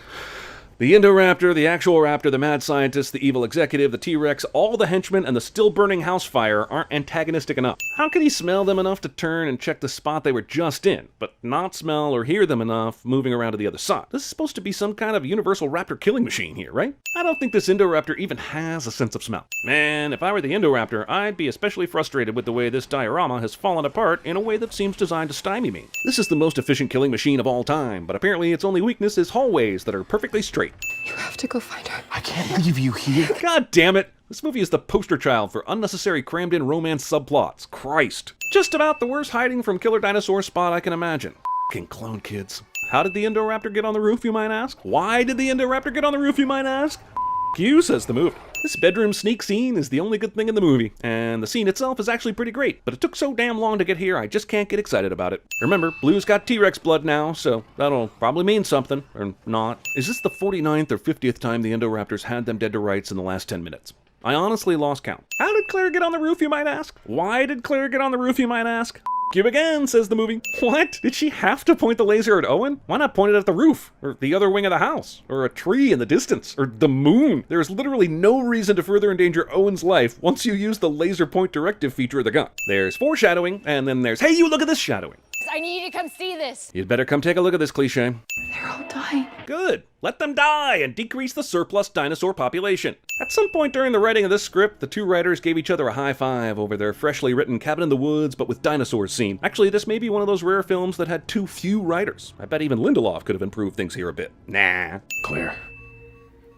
Speaker 2: the Indoraptor, the actual raptor, the mad scientist, the evil executive, the T-Rex, all the henchmen, and the still-burning house fire aren't antagonistic enough. How can he smell them enough to turn and check the spot they were just in, but not smell or hear them enough moving around to the other side? This is supposed to be some kind of universal raptor killing machine here, right? I don't think this Indoraptor even has a sense of smell. Man, if I were the Indoraptor, I'd be especially frustrated with the way this diorama has fallen apart in a way that seems designed to stymie me. This is the most efficient killing machine of all time, but apparently its only weakness is hallways that are perfectly straight.
Speaker 11: You have to go find her.
Speaker 10: I can't leave you here.
Speaker 2: God damn it! This movie is the poster child for unnecessary crammed-in romance subplots. Christ. Just about the worst hiding from killer dinosaur spot I can imagine. F***ing clone kids. How did the Indoraptor get on the roof, you might ask? Why did the Indoraptor get on the roof, you might ask? F*** you, says the movie. This bedroom sneak scene is the only good thing in the movie, and the scene itself is actually pretty great, but it took so damn long to get here I just can't get excited about it. Remember, Blue's got T-Rex blood now, so that'll probably mean something, or not. Is this the 49th or 50th time the Indoraptors had them dead to rights in the last 10 minutes? I honestly lost count. How did Claire get on the roof, you might ask? Why did Claire get on the roof, you might ask? You again, says the movie. What? Did she have to point the laser at Owen? Why not point it at the roof? Or the other wing of the house? Or a tree in the distance? Or the moon? There is literally no reason to further endanger Owen's life once you use the laser point directive feature of the gun. There's foreshadowing, and then there's, hey, you look at this shadowing.
Speaker 17: I need you to come see this.
Speaker 2: You'd better come take a look at this cliche.
Speaker 11: They're all dying.
Speaker 2: Good. Let them die and decrease the surplus dinosaur population. At some point during the writing of this script, the two writers gave each other a high five over their freshly written Cabin in the Woods but with dinosaurs scene. Actually, this may be one of those rare films that had too few writers. I bet even Lindelof could have improved things here a bit. Nah.
Speaker 10: Claire,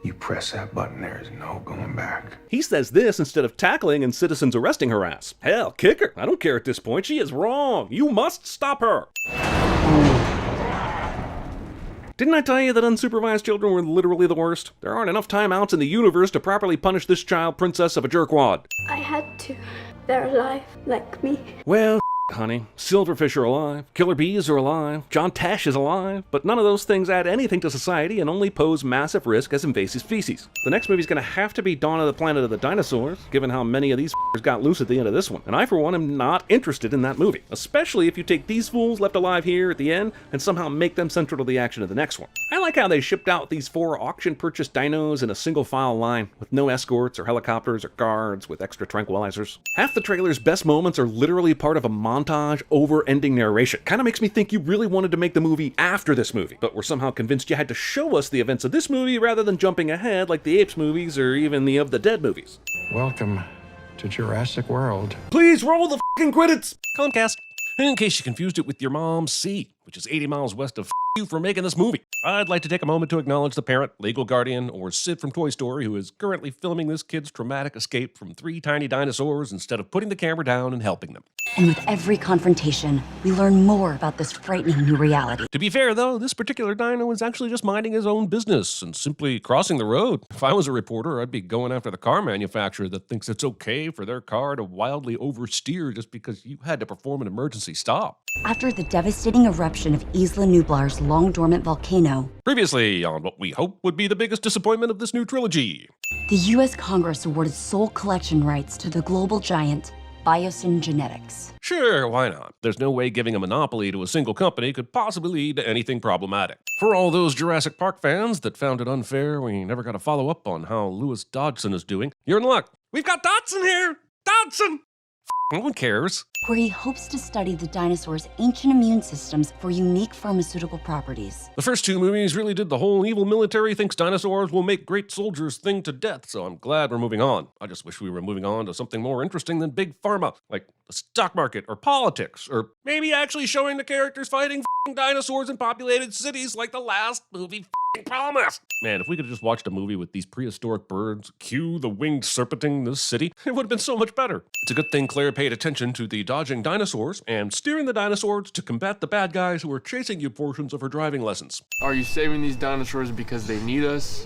Speaker 10: you press that button, there is no going back.
Speaker 2: He says this instead of tackling and citizens arresting her ass. Hell, kick her. I don't care at this point. She is wrong. You must stop her. Didn't I tell you that unsupervised children were literally the worst? There aren't enough timeouts in the universe to properly punish this child princess of a jerkwad.
Speaker 18: I had to. They're alive, like me.
Speaker 2: Well, honey. Silverfish are alive, killer bees are alive, John Tesh is alive, but none of those things add anything to society and only pose massive risk as invasive species. The next movie's gonna have to be Dawn of the Planet of the Dinosaurs, given how many of these got loose at the end of this one. And I, for one, am not interested in that movie, especially if you take these fools left alive here at the end and somehow make them central to the action of the next one. I like how they shipped out these 4 auction-purchased dinos in a single file line, with no escorts or helicopters or guards with extra tranquilizers. Half the trailer's best moments are literally part of a montage over ending narration. Kinda makes me think you really wanted to make the movie after this movie, but were somehow convinced you had to show us the events of this movie rather than jumping ahead like the Apes movies or even the Of the Dead movies.
Speaker 16: Welcome to Jurassic World.
Speaker 2: Please roll the f***ing credits!
Speaker 18: Comcast. In case you confused it with your mom's C, which is 80 miles west of you for making this movie. I'd like to take a moment to acknowledge the parent, legal guardian, or Sid from Toy Story who is currently filming this kid's traumatic escape from 3 tiny dinosaurs instead of putting the camera down and helping them.
Speaker 20: And with every confrontation, we learn more about this frightening new reality.
Speaker 18: To be fair, though, this particular dino is actually just minding his own business and simply crossing the road. If I was a reporter, I'd be going after the car manufacturer that thinks it's okay for their car to wildly oversteer just because you had to perform an emergency stop.
Speaker 20: After the devastating eruption of Isla Nublar's long-dormant volcano,
Speaker 18: Previously on what we hope would be the biggest disappointment of this new trilogy.
Speaker 20: the U.S. Congress awarded sole collection rights to the global giant Biosyn Genetics.
Speaker 18: Sure, why not? There's no way giving a monopoly to a single company could possibly lead to anything problematic. For all those Jurassic Park fans that found it unfair we never got a follow-up on how Lewis Dodgson is doing, you're in luck. We've got Dodgson here! Dodgson! No one cares.
Speaker 20: Where he hopes to study the dinosaurs' ancient immune systems for unique pharmaceutical properties.
Speaker 18: The first 2 movies really did the whole evil military thinks dinosaurs will make great soldiers thing to death, so I'm glad we're moving on. I just wish we were moving on to something more interesting than big pharma, like the stock market or politics, or maybe actually showing the characters fighting dinosaurs in populated cities like the last movie promised. Man, if we could have just watched a movie with these prehistoric birds, cue the winged serpenting this city, it would have been so much better. It's a good thing Claire paid attention to the dodging dinosaurs and steering the dinosaurs to combat the bad guys who were chasing you portions of her driving lessons.
Speaker 21: Are you saving these dinosaurs because they need us,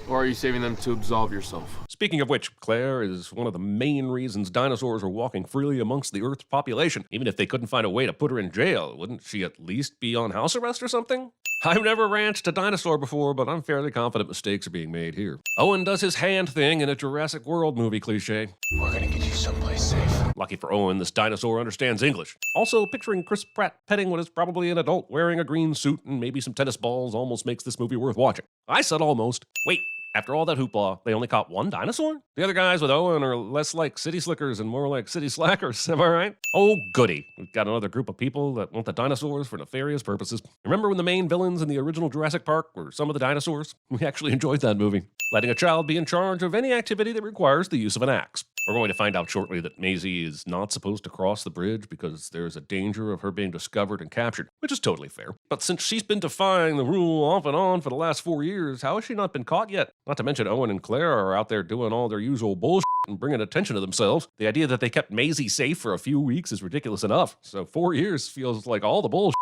Speaker 21: or are you saving them to absolve yourself?
Speaker 18: Speaking of which, Claire is one of the main reasons dinosaurs are walking freely amongst the Earth's population. Even if they couldn't find a way to put her in jail, wouldn't she at least be on house arrest or something? I've never ranched a dinosaur before, but I'm fairly confident mistakes are being made here. Owen does his hand thing in a Jurassic World movie cliche.
Speaker 3: We're gonna get you someplace safe.
Speaker 18: Lucky for Owen, this dinosaur understands English. Also, picturing Chris Pratt petting what is probably an adult wearing a green suit and maybe some tennis balls almost makes this movie worth watching. I said almost. Wait. After all that hoopla, they only caught 1 dinosaur? The other guys with Owen are less like city slickers and more like city slackers, am I right? Oh, goody. We've got another group of people that want the dinosaurs for nefarious purposes. Remember when the main villains in the original Jurassic Park were some of the dinosaurs? We actually enjoyed that movie. Letting a child be in charge of any activity that requires the use of an axe. We're going to find out shortly that Maisie is not supposed to cross the bridge because there's a danger of her being discovered and captured, which is totally fair. But since she's been defying the rule off and on for the last 4 years, how has she not been caught yet? Not to mention Owen and Claire are out there doing all their usual bullshit and bringing attention to themselves. The idea that they kept Maisie safe for a few weeks is ridiculous enough, so 4 years feels like all the bullshit.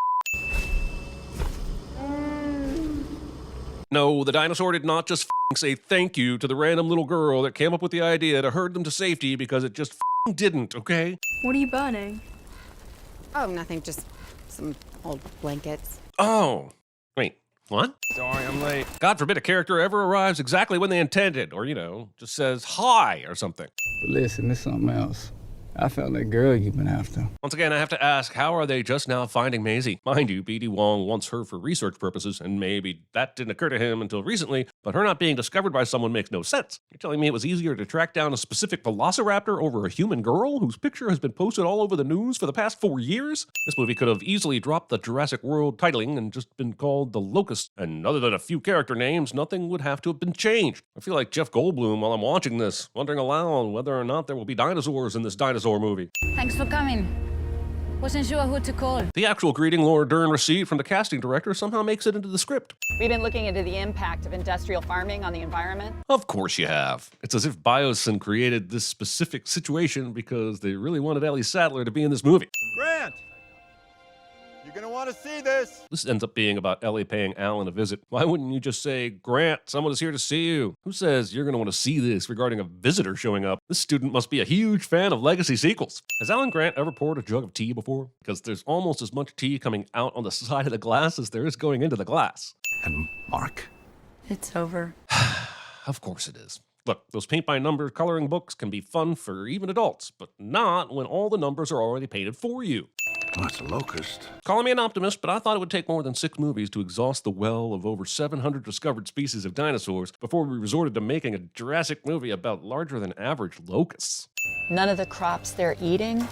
Speaker 18: No, the dinosaur did not just say thank you to the random little girl that came up with the idea to herd them to safety because it just didn't, okay?
Speaker 11: What are you burning?
Speaker 24: Oh, nothing, just some old blankets.
Speaker 18: Oh, wait, what?
Speaker 21: Sorry, I'm late.
Speaker 18: God forbid a character ever arrives exactly when they intended, or, just says hi or something.
Speaker 25: But listen, there's something else. I found that girl you've been after.
Speaker 18: Once again, I have to ask, how are they just now finding Maisie? Mind you, B.D. Wong wants her for research purposes, and maybe that didn't occur to him until recently, but her not being discovered by someone makes no sense. You're telling me it was easier to track down a specific velociraptor over a human girl whose picture has been posted all over the news for the past 4 years? This movie could have easily dropped the Jurassic World titling and just been called The Locust, and other than a few character names, nothing would have to have been changed. I feel like Jeff Goldblum while I'm watching this, wondering aloud whether or not there will be dinosaurs in this dinosaur movie.
Speaker 26: Thanks for coming. Wasn't sure who to call.
Speaker 18: The actual greeting Laura Dern received from the casting director somehow makes it into the script.
Speaker 27: We've been looking into the impact of industrial farming on the environment.
Speaker 18: Of course you have. It's as if Biosyn created this specific situation because they really wanted Ellie Sattler to be in this movie.
Speaker 19: Grant! You You're gonna want to see this.
Speaker 18: This ends up being about Ellie paying Alan a visit. Why wouldn't you just say, Grant, someone is here to see you? Who says you're going to want to see this regarding a visitor showing up? This student must be a huge fan of legacy sequels. Has Alan Grant ever poured a jug of tea before? Because there's almost as much tea coming out on the side of the glass as there is going into the glass.
Speaker 7: And Mark?
Speaker 24: It's over.
Speaker 18: Of course it is. Look, those paint-by-number coloring books can be fun for even adults, but not when all the numbers are already painted for you.
Speaker 13: Oh, it's a locust.
Speaker 18: Calling me an optimist, but I thought it would take more than 6 movies to exhaust the well of over 700 discovered species of dinosaurs before we resorted to making a Jurassic movie about larger-than-average locusts.
Speaker 27: None of the crops they're eating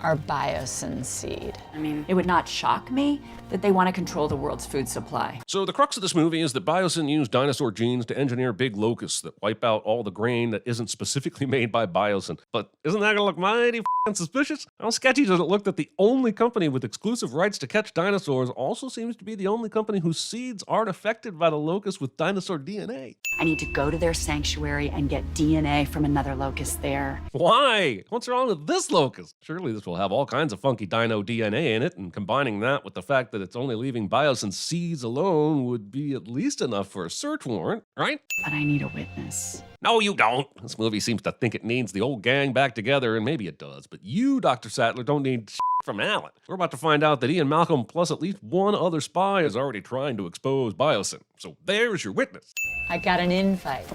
Speaker 27: are biosyn seed.
Speaker 24: I mean, it would not shock me that they want to control the world's food supply.
Speaker 18: So the crux of this movie is that Biosyn used dinosaur genes to engineer big locusts that wipe out all the grain that isn't specifically made by Biosyn. But isn't that gonna look mighty suspicious? How sketchy does it look that the only company with exclusive rights to catch dinosaurs also seems to be the only company whose seeds aren't affected by the locust with dinosaur DNA?
Speaker 24: I need to go to their sanctuary and get DNA from another locust there.
Speaker 18: Why? What's wrong with this locust? Surely this will have all kinds of funky dino DNA in it, and combining that with the fact that it's only leaving Biosyn seeds alone would be at least enough for a search warrant, right?
Speaker 24: But I need a witness.
Speaker 18: No, you don't. This movie seems to think it needs the old gang back together, and maybe it does. But you, Dr. Sattler, don't need shit from Alan. We're about to find out that Ian Malcolm plus at least one other spy is already trying to expose Biosyn. So there's your witness.
Speaker 27: I got an invite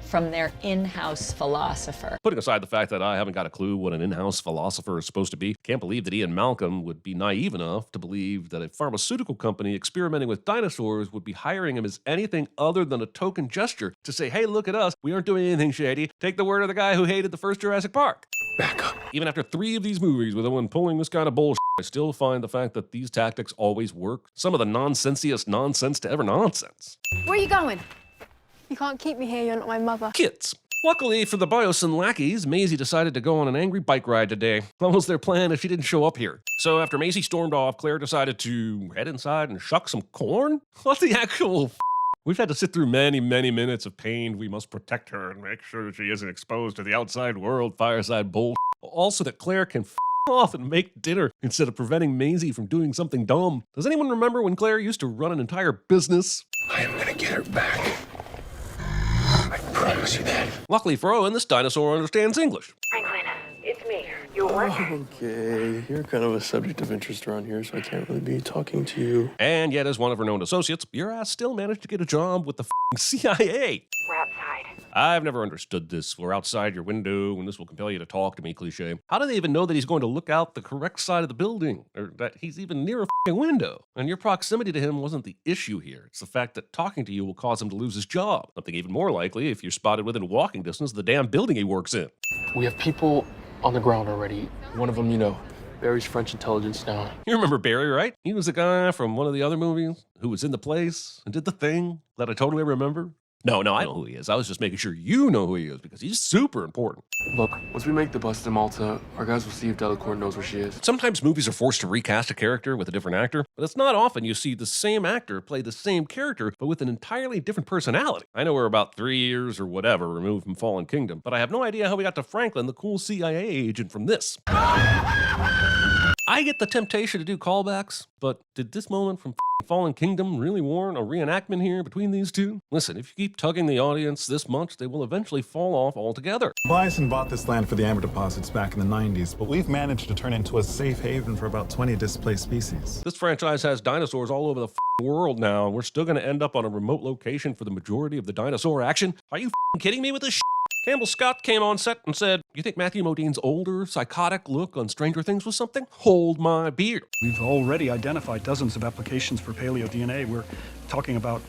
Speaker 27: from their in-house philosopher.
Speaker 18: Putting aside the fact that I haven't got a clue what an in-house philosopher is supposed to be, can't believe that Ian Malcolm would be naive enough to believe that a pharmaceutical company experimenting with dinosaurs would be hiring him as anything other than a token gesture to say, hey, look at us, we aren't doing anything shady. Take the word of the guy who hated the first Jurassic Park.
Speaker 7: Back up.
Speaker 18: Even after 3 of these movies with anyone pulling this kind of bullshit, I still find the fact that these tactics always work some of the nonsensiest nonsense to ever nonsense.
Speaker 11: Where are you going? You can't keep me here, you're not my mother.
Speaker 18: Kids. Luckily for the Biosyn lackeys, Maisie decided to go on an angry bike ride today. What was their plan if she didn't show up here? So after Maisie stormed off, Claire decided to head inside and shuck some corn? What the actual f***? We've had to sit through many, many minutes of pain. We must protect her and make sure she isn't exposed to the outside world fireside bull. Also that Claire can f off and make dinner instead of preventing Maisie from doing something dumb. Does anyone remember when Claire used to run an entire business?
Speaker 7: I am gonna get her back. I promise you that.
Speaker 18: Luckily for Owen, this dinosaur understands English.
Speaker 23: Franklin, it's me. Your work?
Speaker 21: Okay, you're kind of a subject of interest around here, so I can't really be talking to you.
Speaker 18: And yet, as one of her known associates, your ass still managed to get a job with the CIA.
Speaker 23: We're outside.
Speaker 18: I've never understood this. We're outside your window, and this will compel you to talk to me, cliche. How do they even know that he's going to look out the correct side of the building? Or that he's even near a window? And your proximity to him wasn't the issue here. It's the fact that talking to you will cause him to lose his job. Something even more likely if you're spotted within walking distance of the damn building he works in.
Speaker 21: We have people on the ground already. One of them, you know, Barry's French intelligence now.
Speaker 18: You remember Barry, right? He was the guy from one of the other movies who was in the place and did the thing that I totally remember. No, I know who he is. I was just making sure you know who he is because he's super important.
Speaker 21: Look, once we make the bus to Malta, our guys will see if Delacorte knows where she is.
Speaker 18: Sometimes movies are forced to recast a character with a different actor, but it's not often you see the same actor play the same character, but with an entirely different personality. I know we're about 3 years or whatever removed from Fallen Kingdom, but I have no idea how we got to Franklin, the cool CIA agent, from this. I get the temptation to do callbacks, but did this moment from Fallen Kingdom really warrant a reenactment here between these two? Listen, if you keep tugging the audience this much, they will eventually fall off altogether.
Speaker 1: Bison bought this land for the amber deposits back in the 90s, but we've managed to turn it into a safe haven for about 20 displaced species.
Speaker 18: This franchise has dinosaurs all over the world now, and we're still going to end up on a remote location for the majority of the dinosaur action? Are you kidding me with this shit? Campbell Scott came on set and said, you think Matthew Modine's older, psychotic look on Stranger Things was something? Hold my beer.
Speaker 4: We've already identified dozens of applications for paleo DNA. We're talking about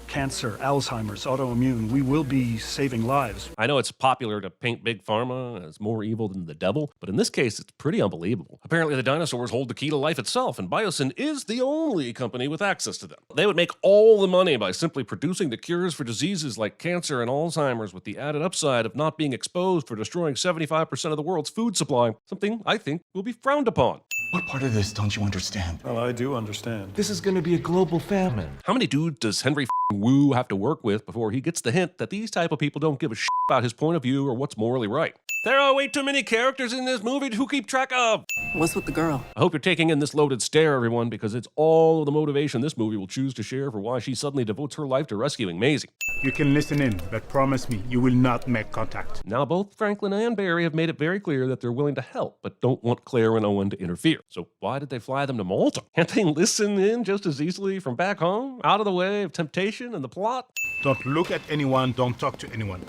Speaker 4: cancer, Alzheimer's, autoimmune. We will be saving lives.
Speaker 18: I know it's popular to paint Big Pharma as more evil than the devil, but in this case, it's pretty unbelievable. Apparently, the dinosaurs hold the key to life itself, and Biosyn is the only company with access to them. They would make all the money by simply producing the cures for diseases like cancer and Alzheimer's with the added upside of not being exposed for destroying 75% of the world's food supply, something I think will be frowned upon.
Speaker 6: What part of this don't you understand?
Speaker 4: Well, I do understand.
Speaker 6: This is going to be a global famine.
Speaker 18: How many dudes does Henry Wu have to work with before he gets the hint that these type of people don't give a shit about his point of view or what's morally right? There are way too many characters in this movie to keep track of.
Speaker 5: What's with the girl?
Speaker 18: I hope you're taking in this loaded stare, everyone, because it's all of the motivation this movie will choose to share for why she suddenly devotes her life to rescuing Maisie.
Speaker 19: You can listen in, but promise me you will not make contact.
Speaker 18: Now, both Franklin and Barry have made it very clear that they're willing to help, but don't want Claire and Owen to interfere. So why did they fly them to Malta? Can't they listen in just as easily from back home, out of the way of temptation and the plot?
Speaker 19: Don't look at anyone, don't talk to anyone.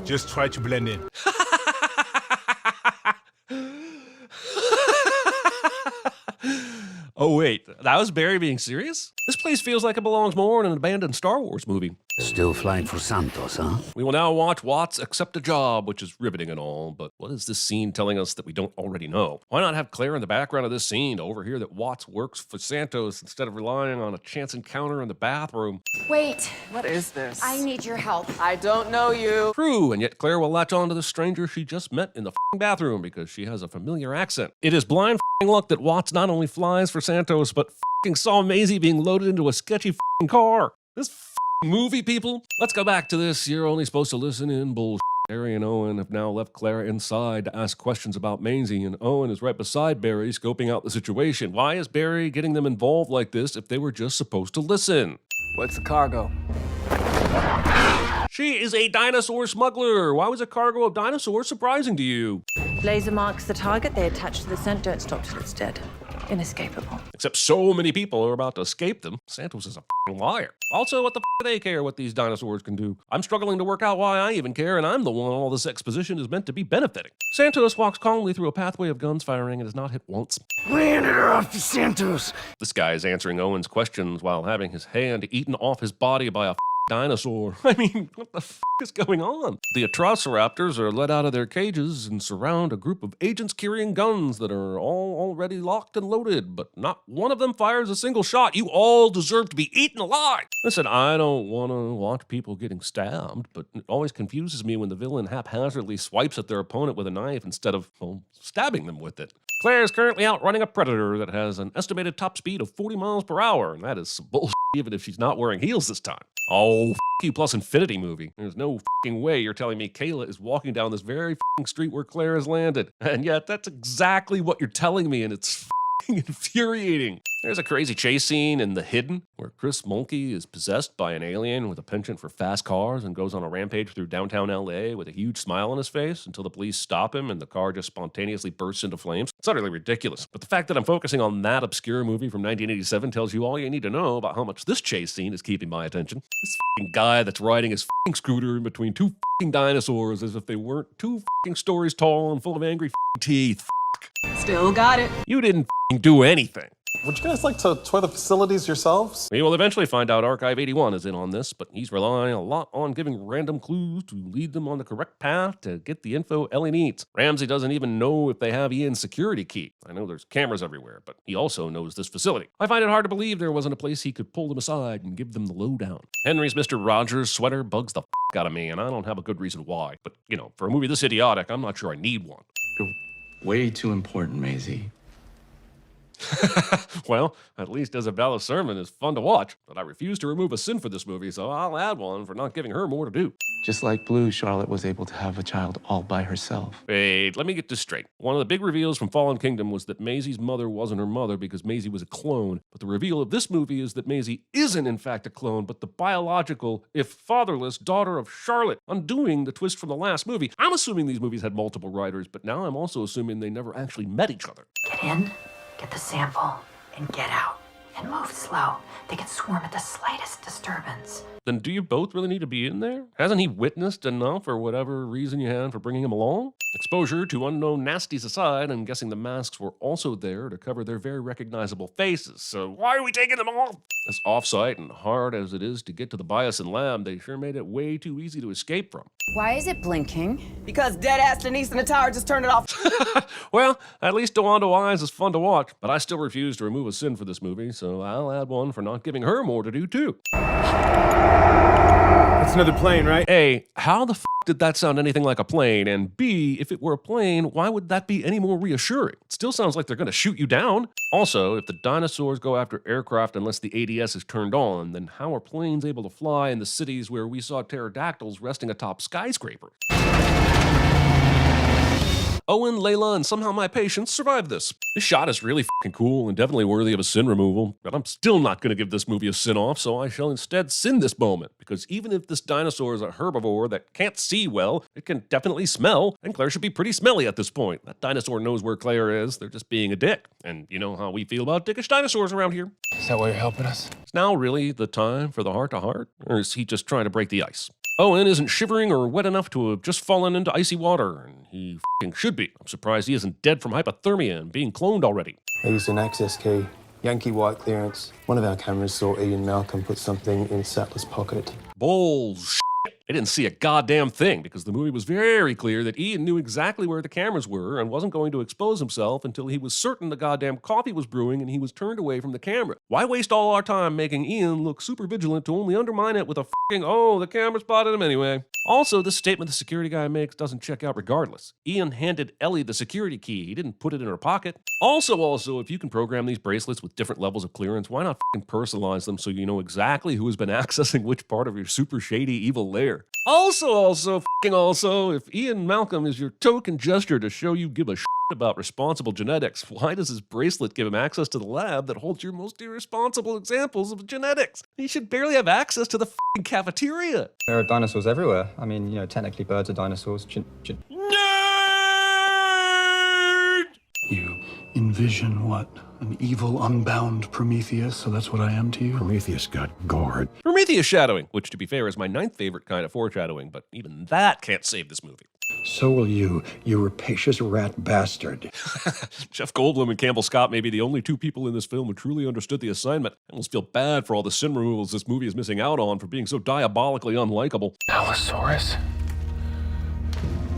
Speaker 19: Just try to blend in.
Speaker 18: Oh wait, that was Barry being serious? This place feels like it belongs more in an abandoned Star Wars movie.
Speaker 8: Still flying for Santos, huh?
Speaker 18: We will now watch Watts accept a job, which is riveting and all, but what is this scene telling us that we don't already know? Why not have Claire in the background of this scene to overhear that Watts works for Santos instead of relying on a chance encounter in the bathroom?
Speaker 9: Wait.
Speaker 5: What is this?
Speaker 9: I need your help.
Speaker 5: I don't know you.
Speaker 18: True, and yet Claire will latch on to the stranger she just met in the bathroom because she has a familiar accent. It is blind luck that Watts not only flies for Santos, but saw Maisie being loaded into a sketchy car. This movie, people. Let's go back to this "you're only supposed to listen in" bullshit. Barry and Owen have now left Claire inside to ask questions about Maisie, and Owen is right beside Barry, scoping out the situation. Why is Barry getting them involved like this if they were just supposed to listen?
Speaker 5: What's the cargo?
Speaker 18: She is a dinosaur smuggler. Why was a cargo of dinosaurs surprising to you?
Speaker 9: Laser marks the target. They attach to the scent. Don't stop till it's dead. Inescapable.
Speaker 18: Except so many people are about to escape them. Santos is a liar. Also, what the do they care what these dinosaurs can do? I'm struggling to work out why I even care, and I'm the one all this exposition is meant to be benefiting. Santos walks calmly through a pathway of guns firing and is not hit once.
Speaker 8: We handed her off to Santos.
Speaker 18: This guy is answering Owen's questions while having his hand eaten off his body by a dinosaur. I mean, what the is going on? The Atrociraptors are let out of their cages and surround a group of agents carrying guns that are all already locked and loaded, but not one of them fires a single shot. You all deserve to be eaten alive. Listen, I don't want to watch people getting stabbed, but it always confuses me when the villain haphazardly swipes at their opponent with a knife instead of, well, stabbing them with it. Claire is currently outrunning a predator that has an estimated top speed of 40 miles per hour, and that is some bullshit even if she's not wearing heels this time. Oh, you plus infinity movie. There's no way you're telling me Kayla is walking down this very street where Claire has landed. And yet that's exactly what you're telling me, and it's infuriating. There's a crazy chase scene in The Hidden where Chris Mulkey is possessed by an alien with a penchant for fast cars and goes on a rampage through downtown LA with a huge smile on his face until the police stop him and the car just spontaneously bursts into flames. It's utterly ridiculous. But the fact that I'm focusing on that obscure movie from 1987 tells you all you need to know about how much this chase scene is keeping my attention. This guy that's riding his scooter in between two dinosaurs as if they weren't two stories tall and full of angry teeth.
Speaker 5: Still got it.
Speaker 18: You didn't do anything.
Speaker 1: Would you guys like to tour the facilities yourselves?
Speaker 18: We will eventually find out Archive 81 is in on this, but he's relying a lot on giving random clues to lead them on the correct path to get the info Ellie needs. Ramsey doesn't even know if they have Ian's security key. I know there's cameras everywhere, but he also knows this facility. I find it hard to believe there wasn't a place he could pull them aside and give them the lowdown. Henry's Mr. Rogers sweater bugs the out of me, and I don't have a good reason why. But, for a movie this idiotic, I'm not sure I need one.
Speaker 16: You're way too important, Maisie.
Speaker 18: Well, at least Isabella Sermon is fun to watch, but I refuse to remove a sin for this movie, so I'll add one for not giving her more to do.
Speaker 16: Just like Blue, Charlotte was able to have a child all by herself.
Speaker 18: Wait, let me get this straight. One of the big reveals from Fallen Kingdom was that Maisie's mother wasn't her mother because Maisie was a clone, but the reveal of this movie is that Maisie isn't in fact a clone, but the biological, if fatherless, daughter of Charlotte, undoing the twist from the last movie. I'm assuming these movies had multiple writers, but now I'm also assuming they never actually met each other.
Speaker 9: Get in, get the sample, and get out. And move slow. They can swarm at the slightest disturbance.
Speaker 18: Then do you both really need to be in there? Hasn't he witnessed enough or whatever reason you had for bringing him along? Exposure to unknown nasties aside, I'm guessing the masks were also there to cover their very recognizable faces, so why are we taking them off? As off-site and hard as it is to get to the Biosin lab, they sure made it way too easy to escape from.
Speaker 5: Why is it blinking? Because dead-ass Denise in the tower just turned it off.
Speaker 18: Well, at least DeWanda Wise is fun to watch, but I still refuse to remove a sin for this movie, so I'll add one for not giving her more to do, too.
Speaker 19: That's another plane, right?
Speaker 18: A, how the did that sound anything like a plane? And B, if it were a plane, why would that be any more reassuring? It still sounds like they're going to shoot you down. Also, if the dinosaurs go after aircraft unless the ADS is turned on, then how are planes able to fly in the cities where we saw pterodactyls resting atop skyscrapers? Owen, Layla, and somehow my patients survived this. This shot is really fucking cool and definitely worthy of a sin removal, but I'm still not going to give this movie a sin off, so I shall instead sin this moment, because even if this dinosaur is a herbivore that can't see well, it can definitely smell, and Claire should be pretty smelly at this point. That dinosaur knows where Claire is, they're just being a dick, and you know how we feel about dickish dinosaurs around here.
Speaker 7: Is that why you're helping us?
Speaker 18: Is now really the time for the heart-to-heart, or is he just trying to break the ice? Owen isn't shivering or wet enough to have just fallen into icy water, and he f***ing should be. I'm surprised he isn't dead from hypothermia and being cloned already.
Speaker 2: I used an access key, Yankee white clearance. One of our cameras saw Ian Malcolm put something in Sattler's pocket.
Speaker 18: Bullshit. I didn't see a goddamn thing because the movie was very clear that Ian knew exactly where the cameras were and wasn't going to expose himself until he was certain the goddamn coffee was brewing and he was turned away from the camera. Why waste all our time making Ian look super vigilant to only undermine it with a f***ing, oh, the camera spotted him anyway? Also, this statement the security guy makes doesn't check out regardless. Ian handed Ellie the security key. He didn't put it in her pocket. Also, if you can program these bracelets with different levels of clearance, why not f***ing personalize them so you know exactly who has been accessing which part of your super shady evil lair? Also, if Ian Malcolm is your token gesture to show you give a shit about responsible genetics, why does his bracelet give him access to the lab that holds your most irresponsible examples of genetics? He should barely have access to the f***ing cafeteria.
Speaker 10: There are dinosaurs everywhere. I mean, you know, technically birds are dinosaurs.
Speaker 4: You envision what? An evil, unbound Prometheus, so that's what I am to you?
Speaker 7: Prometheus got gored.
Speaker 18: Prometheus shadowing, which to be fair is my 9th favorite kind of foreshadowing, but even that can't save this movie.
Speaker 7: So will you rapacious rat bastard.
Speaker 18: Jeff Goldblum and Campbell Scott may be the only two people in this film who truly understood the assignment. I almost feel bad for all the sin removals this movie is missing out on for being so diabolically unlikable.
Speaker 7: Allosaurus?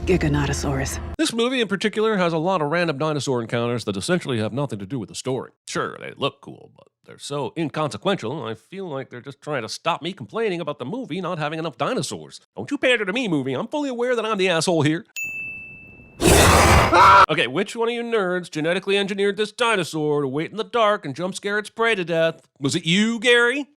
Speaker 23: Giganotosaurus.
Speaker 18: This movie in particular has a lot of random dinosaur encounters that essentially have nothing to do with the story. Sure, they look cool, but they're so inconsequential, I feel like they're just trying to stop me complaining about the movie not having enough dinosaurs. Don't you pander to me, movie. I'm fully aware that I'm the asshole here. Okay, which one of you nerds genetically engineered this dinosaur to wait in the dark and jump scare its prey to death? Was it you, Gary?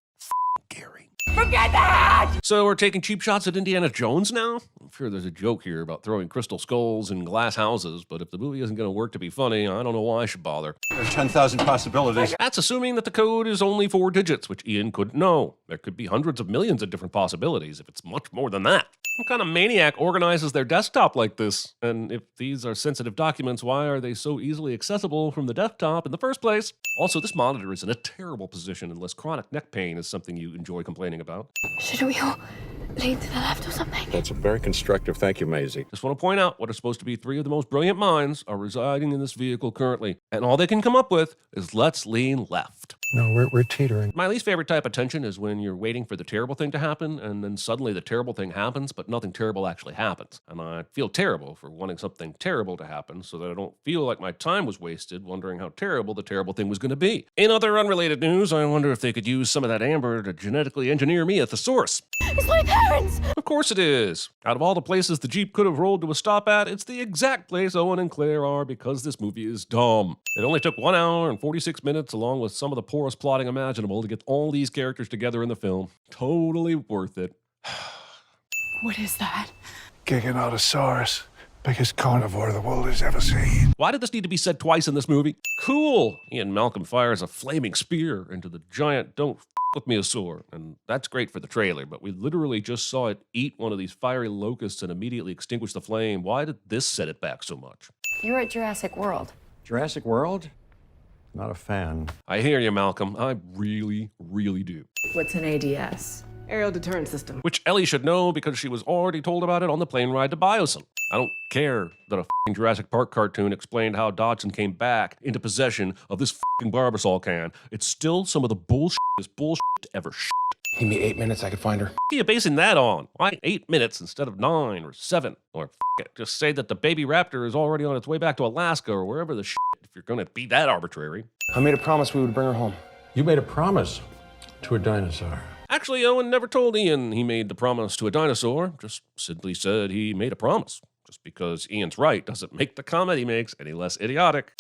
Speaker 18: Gary.
Speaker 5: Forget that!
Speaker 18: So we're taking cheap shots at Indiana Jones now? I'm sure there's a joke here about throwing crystal skulls in glass houses, but if the movie isn't going to work to be funny, I don't know why I should bother.
Speaker 7: There are 10,000 possibilities.
Speaker 18: That's assuming that the code is only 4 digits, which Ian couldn't know. There could be hundreds of millions of different possibilities if it's much more than that. What kind of maniac organizes their desktop like this? And if these are sensitive documents, why are they so easily accessible from the desktop in the first place? Also, this monitor is in a terrible position unless chronic neck pain is something you enjoy complaining about.
Speaker 11: Should we all lean to the left or something?
Speaker 7: That's a very constructive. Thank you, Maisie.
Speaker 18: Just want to point out what are supposed to be 3 of the most brilliant minds are residing in this vehicle currently. And all they can come up with is let's lean left.
Speaker 7: No, we're teetering.
Speaker 18: My least favorite type of tension is when you're waiting for the terrible thing to happen, and then suddenly the terrible thing happens, but nothing terrible actually happens. And I feel terrible for wanting something terrible to happen so that I don't feel like my time was wasted wondering how terrible the terrible thing was going to be. In other unrelated news, I wonder if they could use some of that amber to genetically engineer me at the source.
Speaker 11: It's my parents!
Speaker 18: Of course it is. Out of all the places the Jeep could have rolled to a stop at, it's the exact place Owen and Claire are because this movie is dumb. It only took 1 hour and 46 minutes along with some of the poorest plotting imaginable to get all these characters together in the film. Totally worth it.
Speaker 11: What is that?
Speaker 7: Giganotosaurus. Biggest carnivore the world has ever seen.
Speaker 18: Why did this need to be said twice in this movie? Cool! Ian Malcolm fires a flaming spear into the giant don't f with me asaur, and that's great for the trailer, but we literally just saw it eat one of these fiery locusts and immediately extinguish the flame. Why did this set it back so much?
Speaker 9: You're at Jurassic World.
Speaker 7: Jurassic World? Not a fan.
Speaker 18: I hear you, Malcolm. I really, really do.
Speaker 23: What's an ADS?
Speaker 5: Aerial deterrent system.
Speaker 18: Which Ellie should know because she was already told about it on the plane ride to Biosyn. I don't care that a f***ing Jurassic Park cartoon explained how Dodson came back into possession of this f***ing Barbasol can. It's still some of the bullshit ever shit.
Speaker 7: Give me 8 minutes, I could find her.
Speaker 18: What are you basing that on? Why 8 minutes instead of 9 or 7? Or f it, just say that the baby raptor is already on its way back to Alaska or wherever the shit, if you're gonna be that arbitrary.
Speaker 2: I made a promise we would bring her home.
Speaker 7: You made a promise to a dinosaur.
Speaker 18: Actually, Owen never told Ian he made the promise to a dinosaur, just simply said he made a promise. Just because Ian's right doesn't make the comment he makes any less idiotic.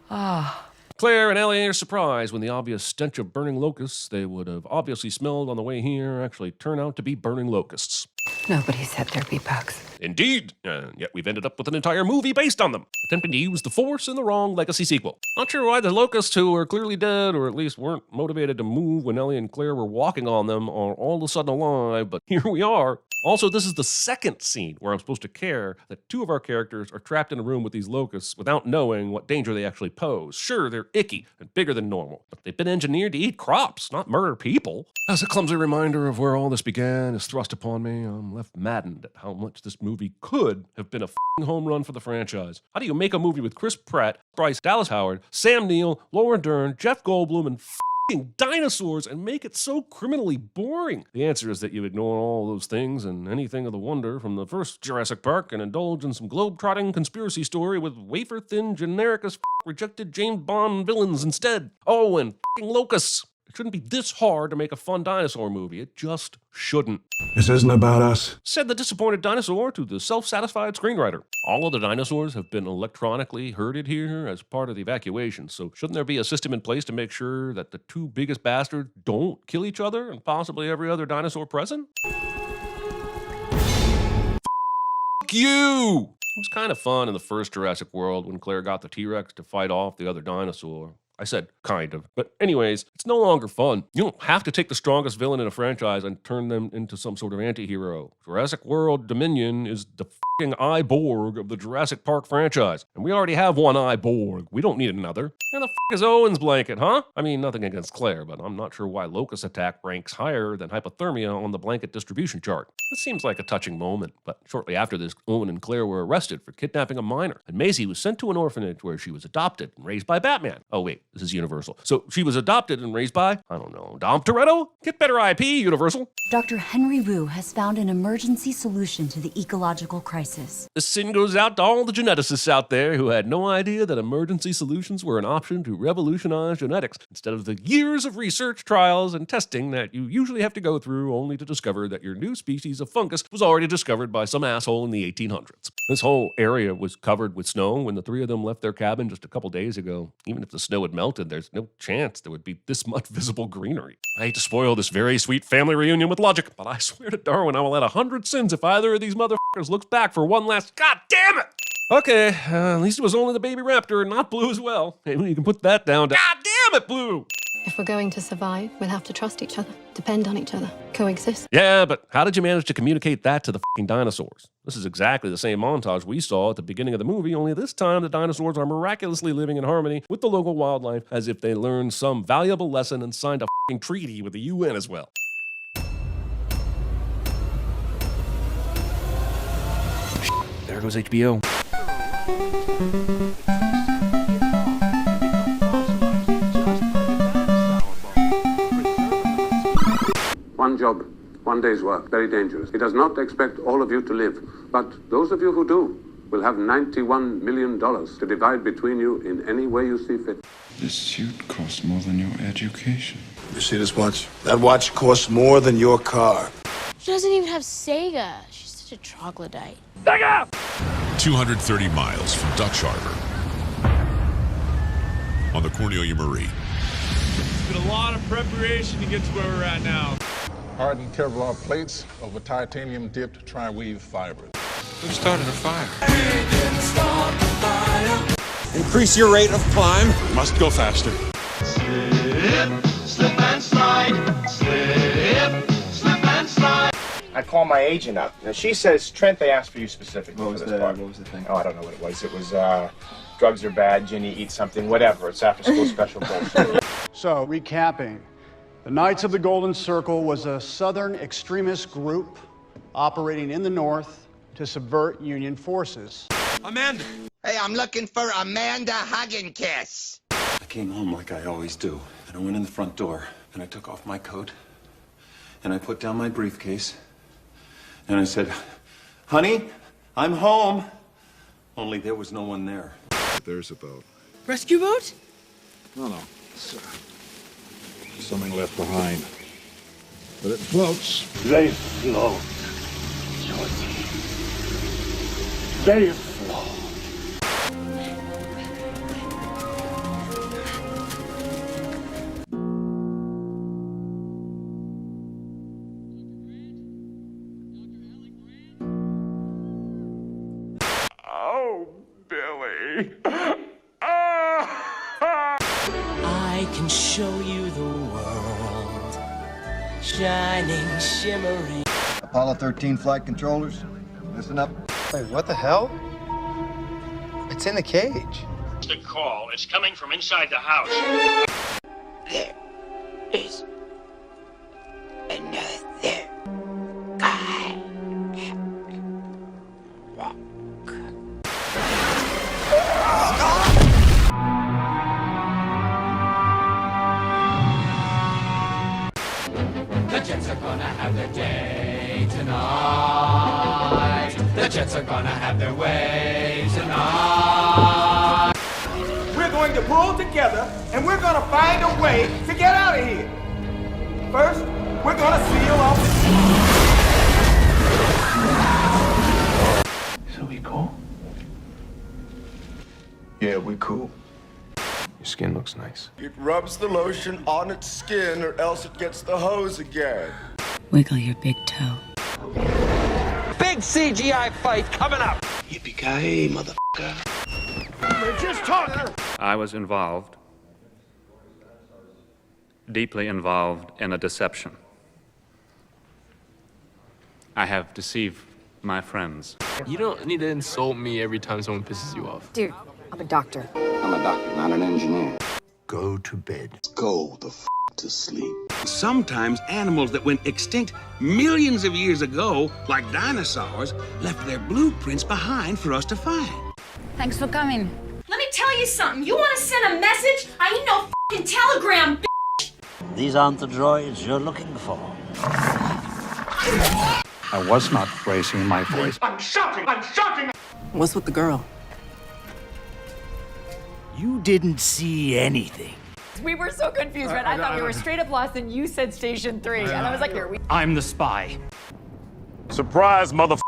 Speaker 18: Claire and Ellie are surprised when the obvious stench of burning locusts they would have obviously smelled on the way here actually turn out to be burning locusts.
Speaker 5: Nobody said there'd be bugs.
Speaker 18: Indeed, and yet we've ended up with an entire movie based on them, attempting to use the Force in the wrong legacy sequel. Not sure why the locusts, who are clearly dead, or at least weren't motivated to move when Ellie and Claire were walking on them, are all of a sudden alive, but here we are. Also, this is the second scene where I'm supposed to care that two of our characters are trapped in a room with these locusts without knowing what danger they actually pose. Sure, they're icky and bigger than normal, but they've been engineered to eat crops, not murder people. As a clumsy reminder of where all this began is thrust upon me, I'm left maddened at how much this movie could have been a f***ing home run for the franchise. How do you make a movie with Chris Pratt, Bryce Dallas Howard, Sam Neill, Laura Dern, Jeff Goldblum, and dinosaurs and make it so criminally boring? The answer is that you ignore all those things and anything of the wonder from the first Jurassic Park and indulge in some globe-trotting conspiracy story with wafer-thin, generic as rejected James Bond villains instead. Oh, and locusts. It shouldn't be this hard to make a fun dinosaur movie. It just shouldn't.
Speaker 13: This isn't about us.
Speaker 18: Said the disappointed dinosaur to the self-satisfied screenwriter. All of the dinosaurs have been electronically herded here as part of the evacuation, so shouldn't there be a system in place to make sure that the two biggest bastards don't kill each other and possibly every other dinosaur present? Fuck you! It was kind of fun in the first Jurassic World when Claire got the T-Rex to fight off the other dinosaur. I said kind of. But anyways, it's no longer fun. You don't have to take the strongest villain in a franchise and turn them into some sort of anti-hero. Jurassic World Dominion is the f***ing Iborg of the Jurassic Park franchise. And we already have one Iborg. We don't need another. And the f*** is Owen's blanket, huh? I mean, nothing against Claire, but I'm not sure why locust attack ranks higher than hypothermia on the blanket distribution chart. It seems like a touching moment, but shortly after this, Owen and Claire were arrested for kidnapping a minor, and Maisie was sent to an orphanage where she was adopted and raised by Batman. Oh wait, this is Universal. So she was adopted and raised by, I don't know, Dom Toretto? Get better IP, Universal.
Speaker 3: Dr. Henry Wu has found an emergency solution to the ecological crisis.
Speaker 18: This sin goes out to all the geneticists out there who had no idea that emergency solutions were an option to revolutionize genetics instead of the years of research, trials, and testing that you usually have to go through only to discover that your new species of fungus was already discovered by some asshole in the 1800s. This whole area was covered with snow when the three of them left their cabin just a couple days ago. Even if the snow had melted, there's no chance there would be this much visible greenery. I hate to spoil this very sweet family reunion with logic, but I swear to Darwin I will add 100 sins if either of these motherfuckers looks back for one last God damn it! Okay, at least it was only the baby raptor and not Blue as well. Maybe you can put that down to God damn it, Blue!
Speaker 11: If we're going to survive, we'll have to trust each other, depend on each other, coexist.
Speaker 18: Yeah, but how did you manage to communicate that to the fucking dinosaurs? This is exactly the same montage we saw at the beginning of the movie, only this time the dinosaurs are miraculously living in harmony with the local wildlife as if they learned some valuable lesson and signed a fucking treaty with the UN as well. There goes HBO.
Speaker 12: One job, one day's work, very dangerous. He does not expect all of you to live, but those of you who do will have $91 million to divide between you in any way you see fit.
Speaker 13: This suit costs more than your education.
Speaker 8: You see this watch? That watch costs more than your car.
Speaker 14: She doesn't even have Sega. She's such a troglodyte.
Speaker 15: 230 miles from Dutch Harbor on the Cornelia Marie.
Speaker 19: It's been a lot of preparation to get to where we're at now.
Speaker 17: Hardened Kevlar plates over titanium-dipped tri-weave fibers.
Speaker 7: Who started a fire?
Speaker 15: Increase your rate of climb. Must go faster.
Speaker 20: Slip, slip and slide. Slip, slip and slide.
Speaker 22: I call my agent up. Now, she says, Trent, they asked for you specifically for this part.
Speaker 10: What was the thing?
Speaker 22: Oh, I don't know what it was. It was, drugs are bad, Ginny, eat something, whatever. It's after-school special bullshit.
Speaker 28: So, recapping. The Knights of the Golden Circle was a Southern extremist group operating in the North to subvert Union forces.
Speaker 20: Amanda! Hey, I'm looking for Amanda Hagginkiss.
Speaker 29: I came home like I always do, and I went in the front door, and I took off my coat, and I put down my briefcase, and I said, "Honey, I'm home." Only there was no one there.
Speaker 13: There's a boat.
Speaker 20: Rescue boat?
Speaker 13: No. It's, something left behind. But it floats.
Speaker 8: They float, Georgie. They float.
Speaker 1: show you the world, shining, shimmering.
Speaker 4: Apollo 13 flight controllers, listen up.
Speaker 6: Wait, what the hell? It's in the cage.
Speaker 16: The call is coming from inside the house.
Speaker 1: There is another guy. The Jets are gonna have their day tonight. The Jets are gonna have their way tonight.
Speaker 20: We're going to pull together and we're going to find a way to get out of here. First, we're going to seal off.
Speaker 29: So we cool? Yeah, we cool.
Speaker 7: Your skin looks nice.
Speaker 8: It rubs the lotion on its skin or else it gets the hose again.
Speaker 3: Wiggle your big toe.
Speaker 20: Big CGI fight coming up.
Speaker 8: Yippee-ki-yay, motherfucker.
Speaker 20: We're just talking.
Speaker 21: I was involved, deeply involved in a deception. I have deceived my friends.
Speaker 24: You don't need to insult me every time someone pisses you off.
Speaker 9: Dude, I'm a doctor.
Speaker 8: I'm a doctor, not an engineer.
Speaker 4: Go to bed.
Speaker 8: Go the f to sleep.
Speaker 25: Sometimes animals that went extinct millions of years ago, like dinosaurs, left their blueprints behind for us to find.
Speaker 9: Thanks for coming.
Speaker 24: Let me tell you something. You want to send a message? I need no f***ing telegram, bitch.
Speaker 25: These aren't the droids you're looking for.
Speaker 26: I was not raising my voice.
Speaker 20: I'm shouting. I'm shouting.
Speaker 5: What's with the girl?
Speaker 25: You didn't see anything.
Speaker 9: We were so confused, right? I thought we were straight up lost, and you said Station 3. And I was like, here we...
Speaker 26: I'm the spy.
Speaker 15: Surprise, motherfucker.